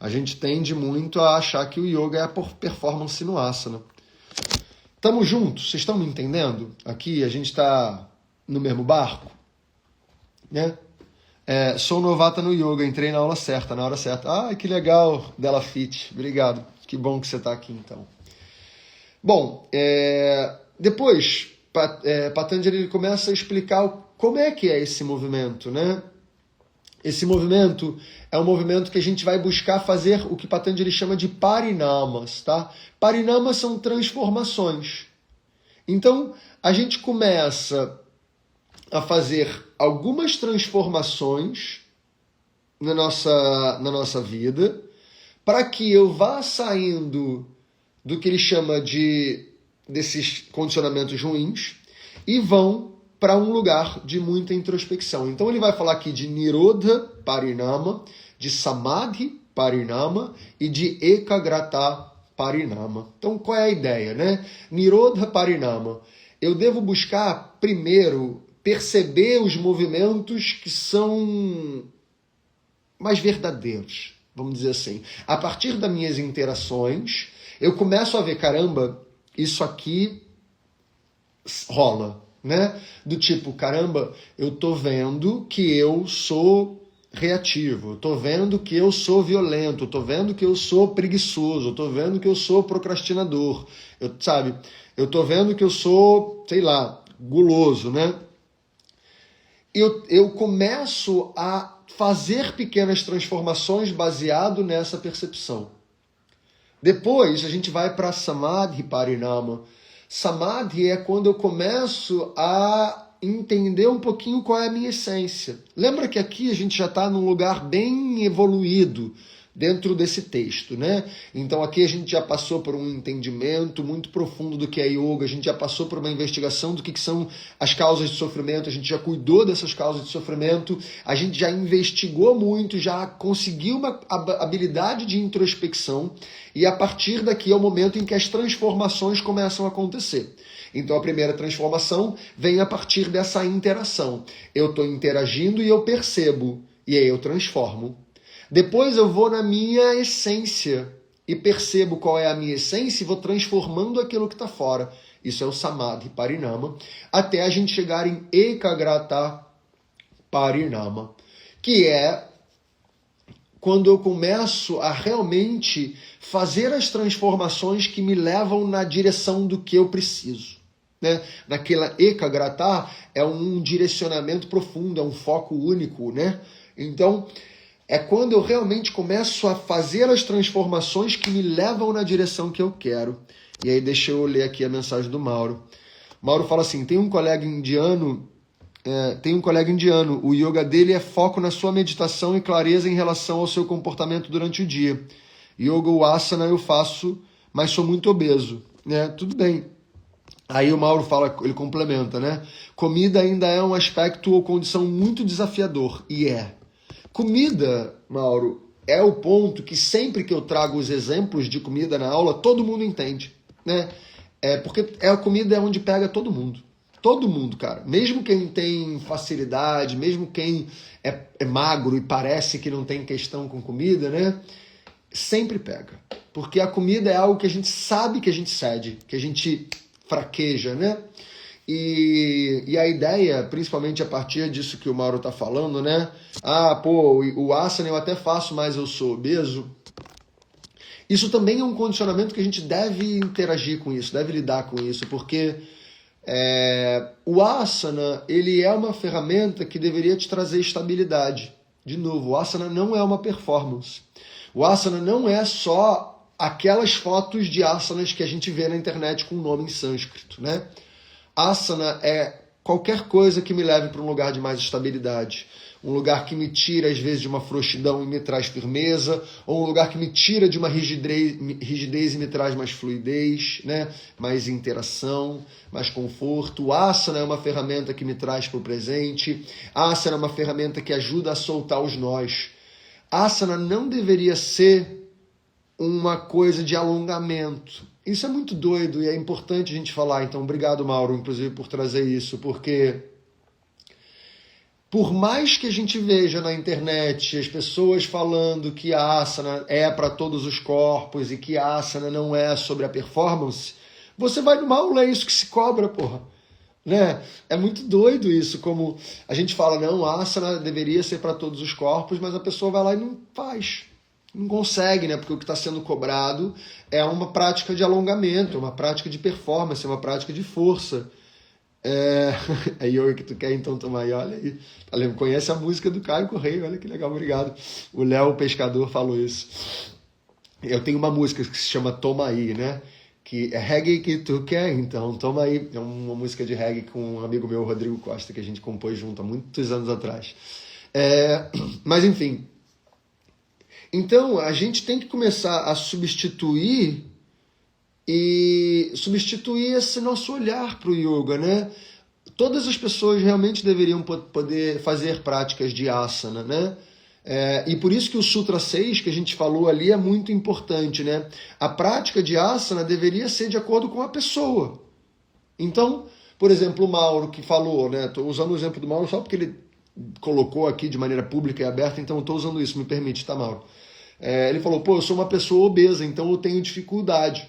A gente tende muito a achar que o yoga é por performance no asana. Tamo juntos? Vocês estão me entendendo? Aqui a gente está no mesmo barco? Né? Sou novata no yoga, entrei na aula certa, na hora certa. Ah, que legal, Della Fit. Obrigado. Que bom que você está aqui, então. Bom, depois, Patanjali começa a explicar como é que é esse movimento, né? Esse movimento é um movimento que a gente vai buscar fazer o que Patanjali chama de parinamas, tá? Parinamas são transformações. Então, a gente começa a fazer algumas transformações na nossa vida para que eu vá saindo do que ele chama desses condicionamentos ruins e vão para um lugar de muita introspecção. Então ele vai falar aqui de Nirodha Parinama, de Samadhi Parinama e de Ekagrata Parinama. Então qual é a ideia, né? Nirodha Parinama. Eu devo buscar primeiro perceber os movimentos que são mais verdadeiros, vamos dizer assim. A partir das minhas interações, eu começo a ver, caramba, isso aqui rola. Né? Do tipo, caramba, eu tô vendo que eu sou reativo, eu tô vendo que eu sou violento, eu tô vendo que eu sou preguiçoso, eu tô vendo que eu sou procrastinador, eu tô vendo que eu sou, sei lá, guloso, né? Eu começo a fazer pequenas transformações baseado nessa percepção. Depois a gente vai para Samadhi Parinama. Samadhi é quando eu começo a entender um pouquinho qual é a minha essência. Lembra que aqui a gente já está num lugar bem evoluído dentro desse texto, né? Então aqui a gente já passou por um entendimento muito profundo do que é yoga, a gente já passou por uma investigação do que são as causas de sofrimento, a gente já cuidou dessas causas de sofrimento, a gente já investigou muito, já conseguiu uma habilidade de introspecção e a partir daqui é o momento em que as transformações começam a acontecer. Então a primeira transformação vem a partir dessa interação. Eu estou interagindo e eu percebo, e aí eu transformo. Depois eu vou na minha essência e percebo qual é a minha essência e vou transformando aquilo que está fora. Isso é o Samadhi Parinama, até a gente chegar em Ekagrata Parinama, que é quando eu começo a realmente fazer as transformações que me levam na direção do que eu preciso. Né? Naquela Ekagrata é um direcionamento profundo, é um foco único. Né? Então, é quando eu realmente começo a fazer as transformações que me levam na direção que eu quero. E aí deixa eu ler aqui a mensagem do Mauro. Mauro fala assim, tem um colega indiano, o yoga dele é foco na sua meditação e clareza em relação ao seu comportamento durante o dia. Yoga ou asana eu faço, mas sou muito obeso. Né? Tudo bem. Aí o Mauro fala, ele complementa, né? Comida ainda é um aspecto ou condição muito desafiador. E é. Comida, Mauro, é o ponto que sempre que eu trago os exemplos de comida na aula, todo mundo entende, né? Porque a comida é onde pega todo mundo. Todo mundo, cara. Mesmo quem tem facilidade, mesmo quem é magro e parece que não tem questão com comida, né? Sempre pega. Porque a comida é algo que a gente sabe que a gente cede, que a gente fraqueja, né? E a ideia, principalmente a partir disso que o Mauro está falando, né? Ah, pô, o asana eu até faço, mas eu sou obeso. Isso também é um condicionamento que a gente deve interagir com isso, deve lidar com isso, porque o asana, ele é uma ferramenta que deveria te trazer estabilidade. De novo, o asana não é uma performance. O asana não é só aquelas fotos de asanas que a gente vê na internet com o nome em sânscrito, né? Asana é qualquer coisa que me leve para um lugar de mais estabilidade. Um lugar que me tira, às vezes, de uma frouxidão e me traz firmeza, ou um lugar que me tira de uma rigidez e me traz mais fluidez, né? Mais interação, mais conforto. O asana é uma ferramenta que me traz para o presente. Asana é uma ferramenta que ajuda a soltar os nós. Asana não deveria ser uma coisa de alongamento. Isso é muito doido e é importante a gente falar. Então, obrigado, Mauro, inclusive, por trazer isso, porque por mais que a gente veja na internet as pessoas falando que a asana é para todos os corpos e que a asana não é sobre a performance, você vai no aula, é isso que se cobra, porra. Né? É muito doido isso, como a gente fala, não, a asana deveria ser para todos os corpos, mas a pessoa vai lá e não faz. Não consegue, né? Porque o que está sendo cobrado é uma prática de alongamento, uma prática de performance, uma prática de força. É yoga que tu quer, então toma aí, olha aí. Tá lendo? Conhece a música do Caio Correia, olha que legal, obrigado. O Léo, o pescador, falou isso. Eu tenho uma música que se chama Toma Aí, né? Que é reggae que tu quer, então toma aí. É uma música de reggae com um amigo meu, Rodrigo Costa, que a gente compôs junto há muitos anos atrás. Mas enfim. Então, a gente tem que começar a substituir esse nosso olhar para o yoga, né? Todas as pessoas realmente deveriam poder fazer práticas de asana, né? E por isso que o Sutra 6, que a gente falou ali, é muito importante, né? A prática de asana deveria ser de acordo com a pessoa. Então, por exemplo, o Mauro que falou, né? Estou usando o exemplo do Mauro só porque ele colocou aqui de maneira pública e aberta, então eu estou usando isso, me permite, tá, Mauro? Ele falou, pô, eu sou uma pessoa obesa, então eu tenho dificuldade.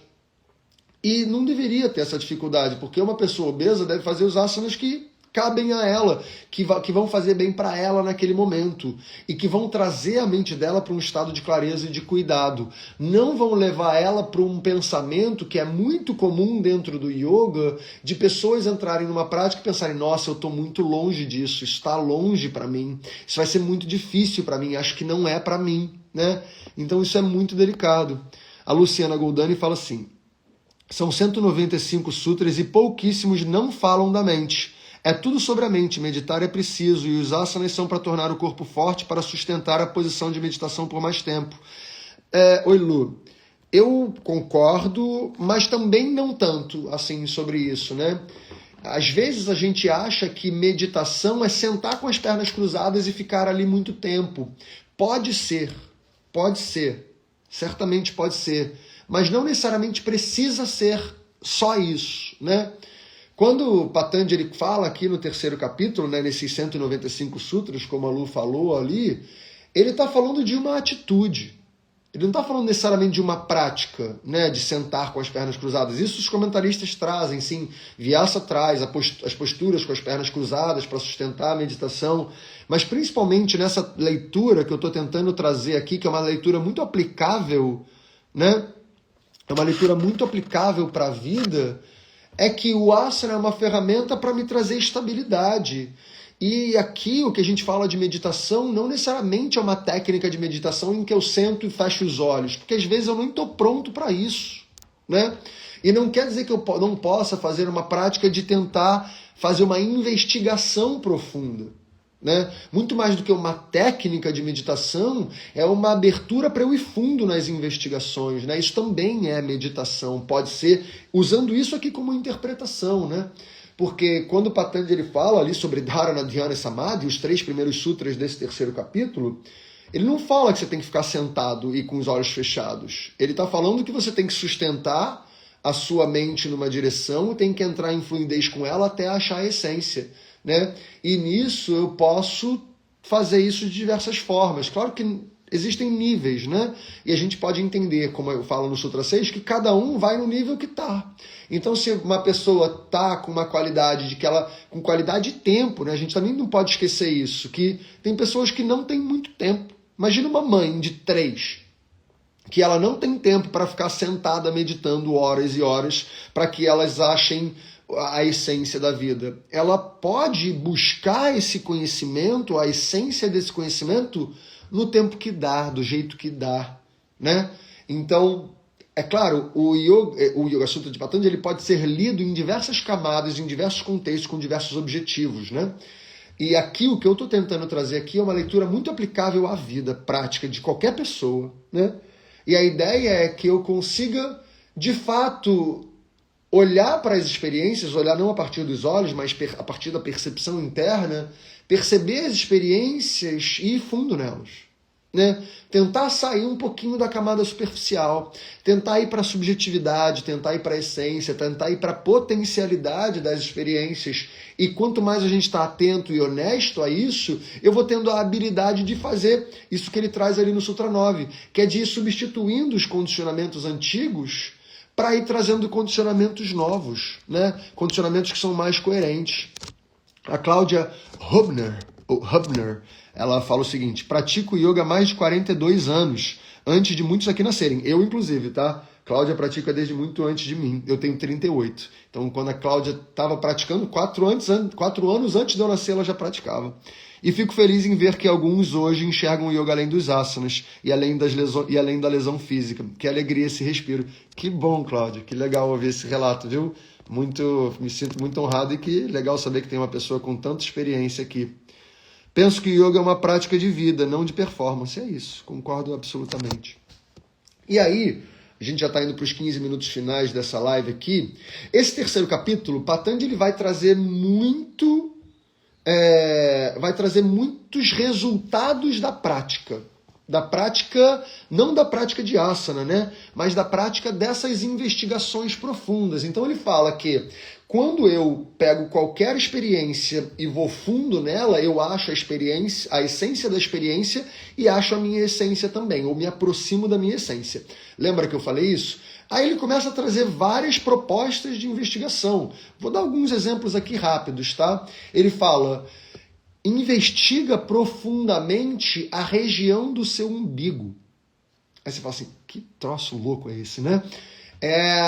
E não deveria ter essa dificuldade, porque uma pessoa obesa deve fazer os asanas que cabem a ela, que vão fazer bem para ela naquele momento e que vão trazer a mente dela para um estado de clareza e de cuidado. Não vão levar ela para um pensamento que é muito comum dentro do yoga, de pessoas entrarem numa prática e pensarem, nossa, eu estou muito longe disso, está longe para mim, isso vai ser muito difícil para mim, acho que não é para mim, né? Então isso é muito delicado. A Luciana Goldani fala assim, são 195 sutras e pouquíssimos não falam da mente. É tudo sobre a mente, meditar é preciso e os asanas são para tornar o corpo forte para sustentar a posição de meditação por mais tempo. Oi, Lu. Eu concordo, mas também não tanto assim sobre isso, né? Às vezes a gente acha que meditação é sentar com as pernas cruzadas e ficar ali muito tempo. Pode ser, certamente pode ser, mas não necessariamente precisa ser só isso, né? Quando o Patanjali fala aqui no terceiro capítulo, né, nesses 195 sutras, como a Lu falou ali, ele está falando de uma atitude. Ele não está falando necessariamente de uma prática, né, de sentar com as pernas cruzadas. Isso os comentaristas trazem, sim. Vyasa traz as posturas com as pernas cruzadas para sustentar a meditação. Mas principalmente nessa leitura que eu estou tentando trazer aqui, que é uma leitura muito aplicável, né? É uma leitura muito aplicável para a vida, é que o asana é uma ferramenta para me trazer estabilidade. E aqui o que a gente fala de meditação não necessariamente é uma técnica de meditação em que eu sento e fecho os olhos, porque às vezes eu nem estou pronto para isso, né? E não quer dizer que eu não possa fazer uma prática de tentar fazer uma investigação profunda, né? Muito mais do que uma técnica de meditação, é uma abertura para eu ir fundo nas investigações, né? Isso também é meditação, pode ser, usando isso aqui como interpretação, né? Porque quando Patanjali fala ali sobre Dharana, Dhyana e Samadhi, os 3 primeiros sutras desse terceiro capítulo, ele não fala que você tem que ficar sentado e com os olhos fechados. Ele está falando que você tem que sustentar a sua mente numa direção e tem que entrar em fluidez com ela até achar a essência, né? E nisso eu posso fazer isso de diversas formas. Claro que existem níveis, né? E a gente pode entender, como eu falo no Sutra 6, que cada um vai no nível que está. Então, se uma pessoa está com uma qualidade com qualidade de tempo, né? A gente também não pode esquecer isso, que tem pessoas que não têm muito tempo. Imagina uma mãe de 3, que ela não tem tempo para ficar sentada meditando horas e horas para que elas achem a essência da vida. Ela pode buscar esse conhecimento, a essência desse conhecimento, no tempo que dá, do jeito que dá, né? Então, é claro, o Yoga Sutra de Patanjali pode ser lido em diversas camadas, em diversos contextos, com diversos objetivos, né? E aqui, o que eu estou tentando trazer aqui é uma leitura muito aplicável à vida prática de qualquer pessoa, né? E a ideia é que eu consiga, de fato, olhar para as experiências, olhar não a partir dos olhos, mas a partir da percepção interna, perceber as experiências e ir fundo nelas, né? Tentar sair um pouquinho da camada superficial, tentar ir para a subjetividade, tentar ir para a essência, tentar ir para a potencialidade das experiências. E quanto mais a gente está atento e honesto a isso, eu vou tendo a habilidade de fazer isso que ele traz ali no Sutra 9, que é de ir substituindo os condicionamentos antigos para ir trazendo condicionamentos novos, né? Condicionamentos que são mais coerentes. A Cláudia Hubner, ela fala o seguinte: pratico yoga há mais de 42 anos, antes de muitos aqui nascerem. Eu, inclusive, tá? Cláudia pratica desde muito antes de mim. Eu tenho 38. Então, quando a Cláudia estava praticando, 4 anos antes de eu nascer, ela já praticava. E fico feliz em ver que alguns hoje enxergam o yoga além dos asanas e além da lesão física. Que alegria esse respiro. Que bom, Cláudia. Que legal ouvir esse relato, viu? Me sinto muito honrado e que legal saber que tem uma pessoa com tanta experiência aqui. Penso que o yoga é uma prática de vida, não de performance. É isso, concordo absolutamente. E aí, a gente já está indo para os 15 minutos finais dessa live aqui. Esse terceiro capítulo, Patanjali vai trazer muitos resultados da prática. Da prática, não da prática de asana, né? Mas da prática dessas investigações profundas. Então ele fala que quando eu pego qualquer experiência e vou fundo nela, eu acho a essência da experiência e acho a minha essência também, ou me aproximo da minha essência. Lembra que eu falei isso? Aí ele começa a trazer várias propostas de investigação. Vou dar alguns exemplos aqui rápidos, tá? Ele fala: investiga profundamente a região do seu umbigo. Aí você fala assim, que troço louco é esse, né?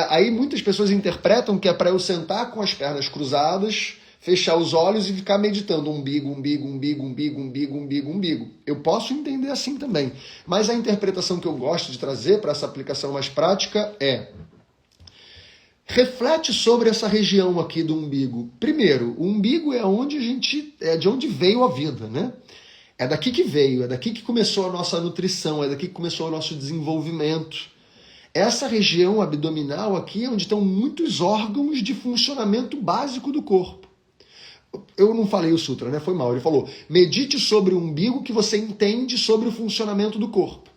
Aí muitas pessoas interpretam que é para eu sentar com as pernas cruzadas, fechar os olhos e ficar meditando umbigo, umbigo, umbigo, umbigo, umbigo, umbigo, umbigo. Eu posso entender assim também. Mas a interpretação que eu gosto de trazer para essa aplicação mais prática é: reflete sobre essa região aqui do umbigo. Primeiro, o umbigo é de onde veio a vida, né? É daqui que veio, é daqui que começou a nossa nutrição, é daqui que começou o nosso desenvolvimento. Essa região abdominal aqui é onde estão muitos órgãos de funcionamento básico do corpo. Eu não falei o sutra, né? Foi mal. Ele falou: medite sobre o umbigo que você entende sobre o funcionamento do corpo.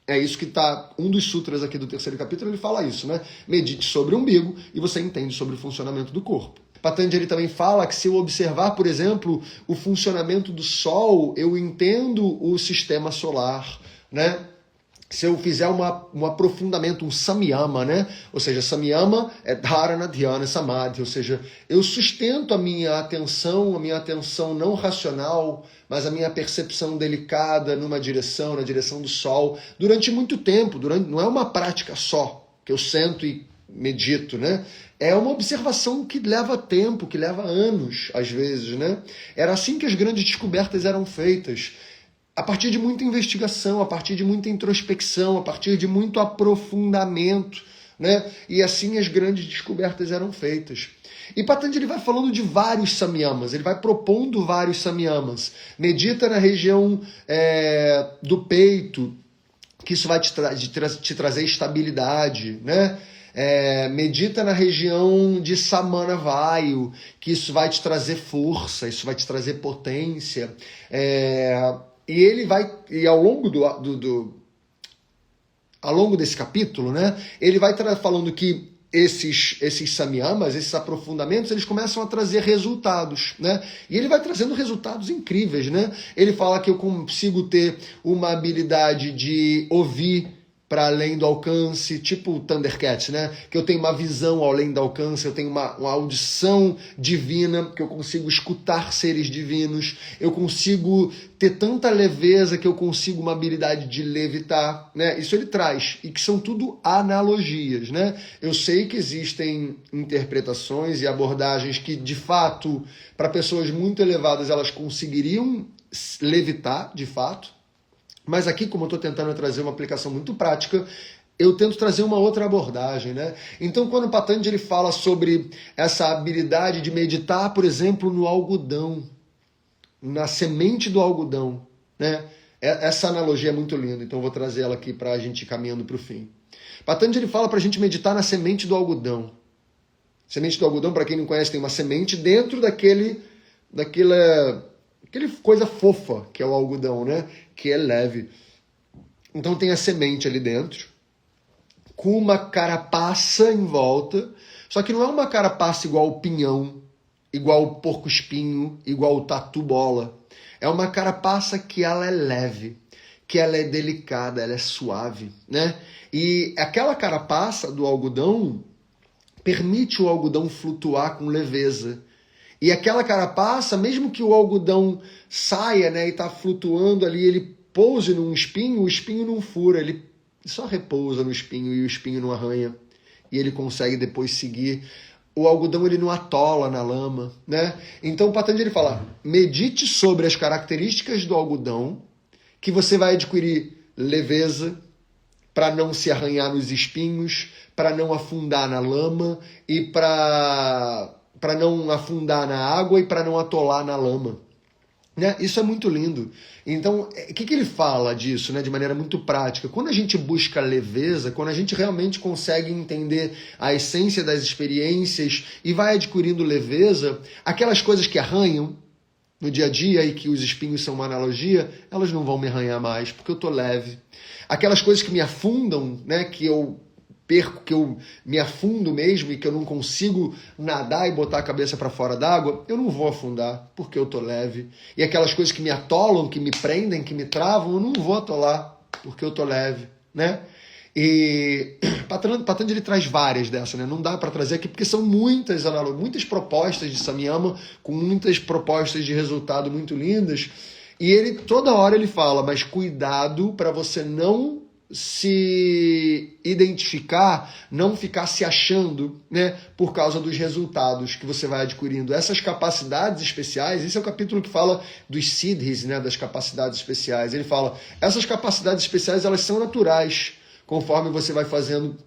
É isso que está, um dos sutras aqui do terceiro capítulo, ele fala isso, né? Medite sobre o umbigo e você entende sobre o funcionamento do corpo. Patanjali também fala que se eu observar, por exemplo, o funcionamento do Sol, eu entendo o sistema solar, né? Se eu fizer um aprofundamento, um samyama, né? Ou seja, samyama é dharana, dhyana, samadhi, ou seja, eu sustento a minha atenção não racional, mas a minha percepção delicada numa direção, na direção do sol, durante muito tempo. Não é uma prática só, que eu sento e medito, né? É uma observação que leva tempo, que leva anos, às vezes, né? Era assim que as grandes descobertas eram feitas. A partir de muita investigação, a partir de muita introspecção, a partir de muito aprofundamento, né? E assim as grandes descobertas eram feitas. E Patanjali vai falando de vários samyamas, ele vai propondo vários samyamas. Medita na região do peito, que isso vai te trazer estabilidade, né? Medita na região de Samana Vayu, que isso vai te trazer força, isso vai te trazer potência. E ele vai, e ao longo desse capítulo, né, ele vai falando que esses samyamas, esses aprofundamentos, eles começam a trazer resultados, né? E ele vai trazendo resultados incríveis, né? Ele fala que eu consigo ter uma habilidade de ouvir para além do alcance, tipo o Thundercats, né? Que eu tenho uma visão além do alcance, eu tenho uma audição divina, que eu consigo escutar seres divinos, eu consigo ter tanta leveza que eu consigo uma habilidade de levitar, né? Isso ele traz, e que são tudo analogias, né? Eu sei que existem interpretações e abordagens que, de fato, para pessoas muito elevadas, elas conseguiriam levitar, de fato. Mas aqui, como eu estou tentando trazer uma aplicação muito prática, eu tento trazer uma outra abordagem, né? Então, quando o Patanjali fala sobre essa habilidade de meditar, por exemplo, no algodão, na semente do algodão, né? Essa analogia é muito linda, então eu vou trazer ela aqui para a gente ir caminhando para o fim. Patanjali fala para a gente meditar na semente do algodão. Semente do algodão, para quem não conhece, tem uma semente dentro daquela coisa fofa que é o algodão, né? Que é leve. Então tem a semente ali dentro, com uma carapaça em volta, só que não é uma carapaça igual o pinhão, igual o porco-espinho, igual o tatu-bola. É uma carapaça que ela é leve, que ela é delicada, ela é suave, né? E aquela carapaça do algodão permite o algodão flutuar com leveza. E aquela carapaça, mesmo que o algodão saia, né, e está flutuando ali, ele pouse num espinho, o espinho não fura, ele só repousa no espinho e o espinho não arranha. E ele consegue depois seguir. O algodão ele não atola na lama, né? Então o Patanjali fala, medite sobre as características do algodão, que você vai adquirir leveza para não se arranhar nos espinhos, para não afundar na lama e para não afundar na água e para não atolar na lama. Né? Isso é muito lindo. Então, o que ele fala disso, né? De maneira muito prática? Quando a gente busca leveza, quando a gente realmente consegue entender a essência das experiências e vai adquirindo leveza, aquelas coisas que arranham no dia a dia e que os espinhos são uma analogia, elas não vão me arranhar mais, porque eu estou leve. Aquelas coisas que me afundam, né? Que eu perco, que eu me afundo mesmo e que eu não consigo nadar e botar a cabeça para fora d'água, eu não vou afundar, porque eu tô leve. E aquelas coisas que me atolam, que me prendem, que me travam, eu não vou atolar, porque eu tô leve, né? E Patanjali traz várias dessas, né? Não dá para trazer aqui, porque são muitas propostas de Samyama, com muitas propostas de resultado muito lindas, e ele toda hora ele fala, mas cuidado para você não se identificar, não ficar se achando, né, por causa dos resultados que você vai adquirindo. Essas capacidades especiais, esse é o capítulo que fala dos siddhis, né, das capacidades especiais. Ele fala, essas capacidades especiais, elas são naturais, conforme você vai fazendo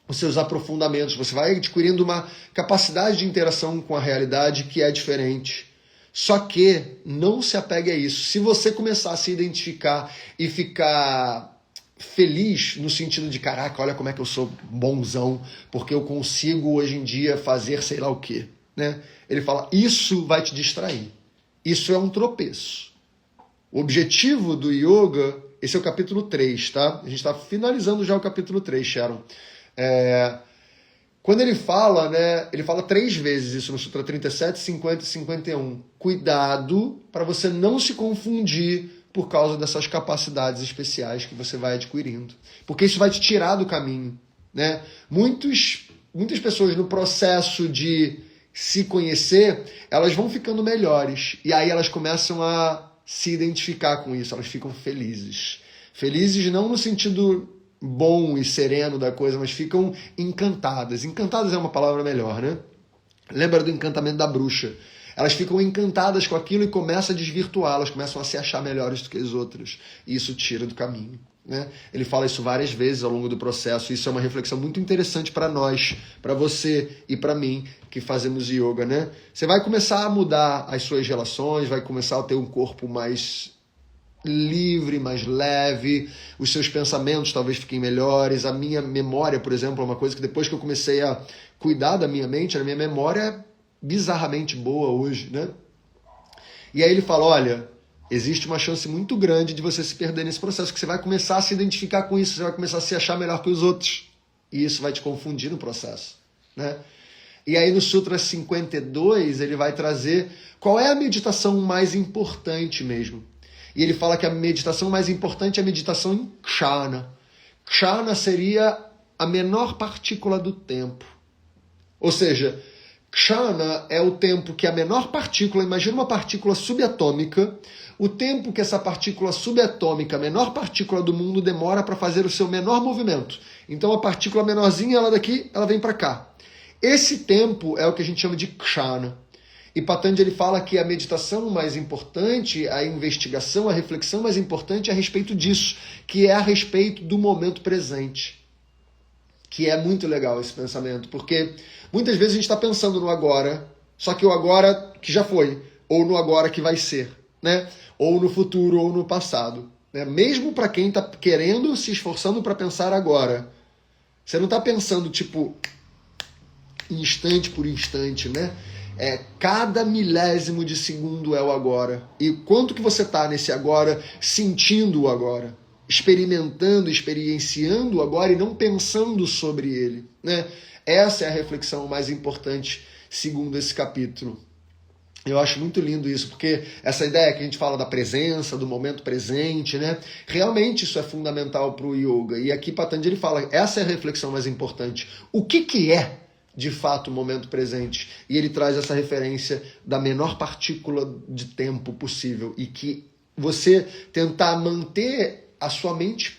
os seus aprofundamentos, você vai adquirindo uma capacidade de interação com a realidade que é diferente. Só que não se apegue a isso. Se você começar a se identificar e ficar feliz no sentido de, caraca, olha como é que eu sou bonzão, porque eu consigo hoje em dia fazer sei lá o quê, né? Ele fala, isso vai te distrair. Isso é um tropeço. O objetivo do yoga, esse é o capítulo 3, tá? A gente está finalizando já o capítulo 3, Sharon. Quando ele fala, né, ele fala 3 vezes isso no Sutra 37, 50 e 51. Cuidado para você não se confundir por causa dessas capacidades especiais que você vai adquirindo. Porque isso vai te tirar do caminho, né? Muitas pessoas no processo de se conhecer, elas vão ficando melhores. E aí elas começam a se identificar com isso, elas ficam felizes. Felizes não no sentido bom e sereno da coisa, mas ficam encantadas. Encantadas é uma palavra melhor, né? Lembra do encantamento da bruxa? Elas ficam encantadas com aquilo e começam a desvirtuar, elas começam a se achar melhores do que as outras. E isso tira do caminho, né? Ele fala isso várias vezes ao longo do processo. Isso é uma reflexão muito interessante para nós, para você e para mim, que fazemos yoga, né? Você vai começar a mudar as suas relações, vai começar a ter um corpo mais livre, mais leve, os seus pensamentos talvez fiquem melhores. A minha memória, por exemplo, é uma coisa que depois que eu comecei a cuidar da minha mente, a minha memória é bizarramente boa hoje, né? E aí ele fala, olha, existe uma chance muito grande de você se perder nesse processo, que você vai começar a se identificar com isso, você vai começar a se achar melhor que os outros. E isso vai te confundir no processo. né? E aí no Sutra 52 ele vai trazer qual é a meditação mais importante mesmo. E ele fala que a meditação mais importante é a meditação em Kshana. Kshana seria a menor partícula do tempo. Ou seja, Kshana é o tempo que a menor partícula, imagina uma partícula subatômica, o tempo que essa partícula subatômica, a menor partícula do mundo, demora para fazer o seu menor movimento. Então a partícula menorzinha, ela daqui, ela vem para cá. Esse tempo é o que a gente chama de Kshana. E Patanjali fala que a meditação mais importante, a investigação, a reflexão mais importante é a respeito disso, que é a respeito do momento presente. Que é muito legal esse pensamento, porque muitas vezes a gente está pensando no agora, só que o agora que já foi, ou no agora que vai ser, né? Ou no futuro, ou no passado. Né? Mesmo para quem está querendo, se esforçando para pensar agora, você não está pensando, tipo, instante por instante, né? Cada milésimo de segundo é o agora. E quanto que você está nesse agora, sentindo o agora? Experimentando, experienciando o agora e não pensando sobre ele, né? Essa é a reflexão mais importante, segundo esse capítulo. Eu acho muito lindo isso, porque essa ideia que a gente fala da presença, do momento presente, né? Realmente isso é fundamental para o yoga. E aqui Patanjali fala, essa é a reflexão mais importante. O que é, de fato, o momento presente? E ele traz essa referência da menor partícula de tempo possível e que você tentar manter a sua mente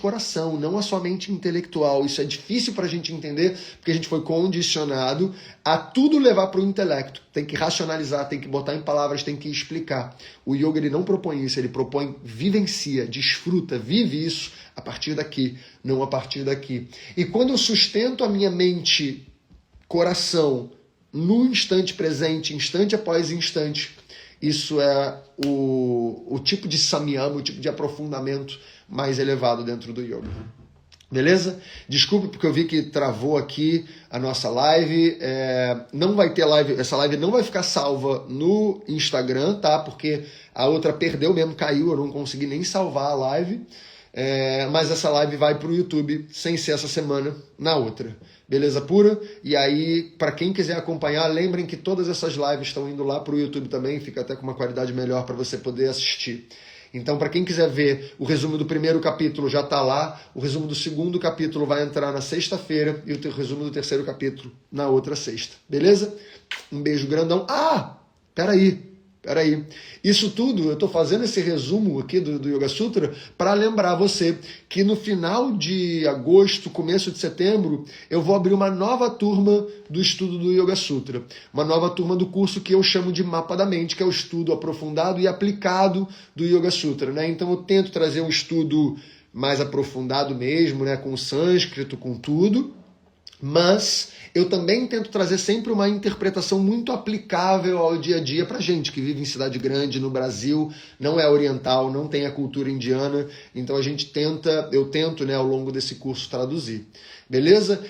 coração, não a sua mente intelectual. Isso é difícil para a gente entender, porque a gente foi condicionado a tudo levar para o intelecto. Tem que racionalizar, tem que botar em palavras, tem que explicar. O yoga ele não propõe isso, ele propõe vivencia, desfruta, vive isso a partir daqui, não a partir daqui. E quando eu sustento a minha mente, coração, no instante presente, instante após instante, isso é o tipo de samyama, o tipo de aprofundamento mais elevado dentro do yoga. Beleza? Desculpe porque eu vi que travou aqui a nossa live. Não vai ter live, essa live não vai ficar salva no Instagram, tá? Porque a outra perdeu mesmo, caiu, eu não consegui nem salvar a live. Mas essa live vai para o YouTube sem ser essa semana, na outra. Beleza pura? E aí, para quem quiser acompanhar, lembrem que todas essas lives estão indo lá para o YouTube também, fica até com uma qualidade melhor para você poder assistir. Então, para quem quiser ver, o resumo do primeiro capítulo já está lá, o resumo do segundo capítulo vai entrar na sexta-feira e o resumo do terceiro capítulo na outra sexta. Beleza? Um beijo grandão. Peraí. Isso tudo, eu estou fazendo esse resumo aqui do Yoga Sutra para lembrar você que no final de agosto, começo de setembro, eu vou abrir uma nova turma do estudo do Yoga Sutra. Uma nova turma do curso que eu chamo de Mapa da Mente, que é o estudo aprofundado e aplicado do Yoga Sutra, né? Então eu tento trazer um estudo mais aprofundado mesmo, né? Com o sânscrito, com tudo. Mas eu também tento trazer sempre uma interpretação muito aplicável ao dia a dia para gente que vive em cidade grande, no Brasil, não é oriental, não tem a cultura indiana, então eu tento, né, ao longo desse curso traduzir. Beleza?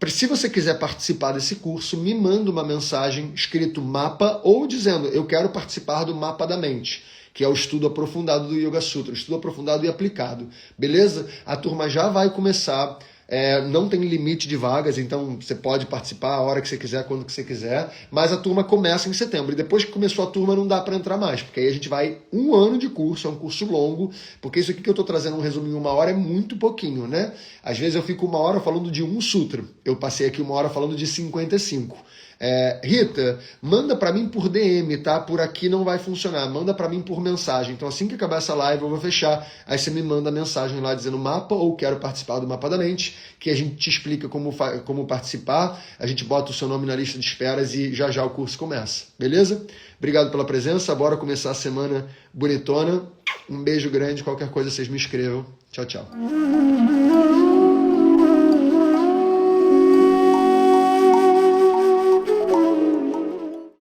Se você quiser participar desse curso, me manda uma mensagem escrito mapa ou dizendo eu quero participar do Mapa da Mente, que é o estudo aprofundado do Yoga Sutra, estudo aprofundado e aplicado. Beleza? A turma já vai começar. Não tem limite de vagas, então você pode participar a hora que você quiser, quando que você quiser, mas a turma começa em setembro, e depois que começou a turma não dá para entrar mais, porque aí a gente vai 1 ano de curso, é um curso longo, porque isso aqui que eu estou trazendo um resumo em 1 hora é muito pouquinho, né? Às vezes eu fico 1 hora falando de um sutra, eu passei aqui 1 hora falando de 55. Rita, manda para mim por DM, tá? Por aqui não vai funcionar, manda para mim por mensagem. Então assim que acabar essa live eu vou fechar, aí você me manda mensagem lá dizendo mapa ou quero participar do Mapa da Mente, que a gente te explica como participar, a gente bota o seu nome na lista de esperas e já já o curso começa, beleza? Obrigado pela presença, bora começar a semana bonitona, um beijo grande, qualquer coisa vocês me escrevam, tchau, tchau.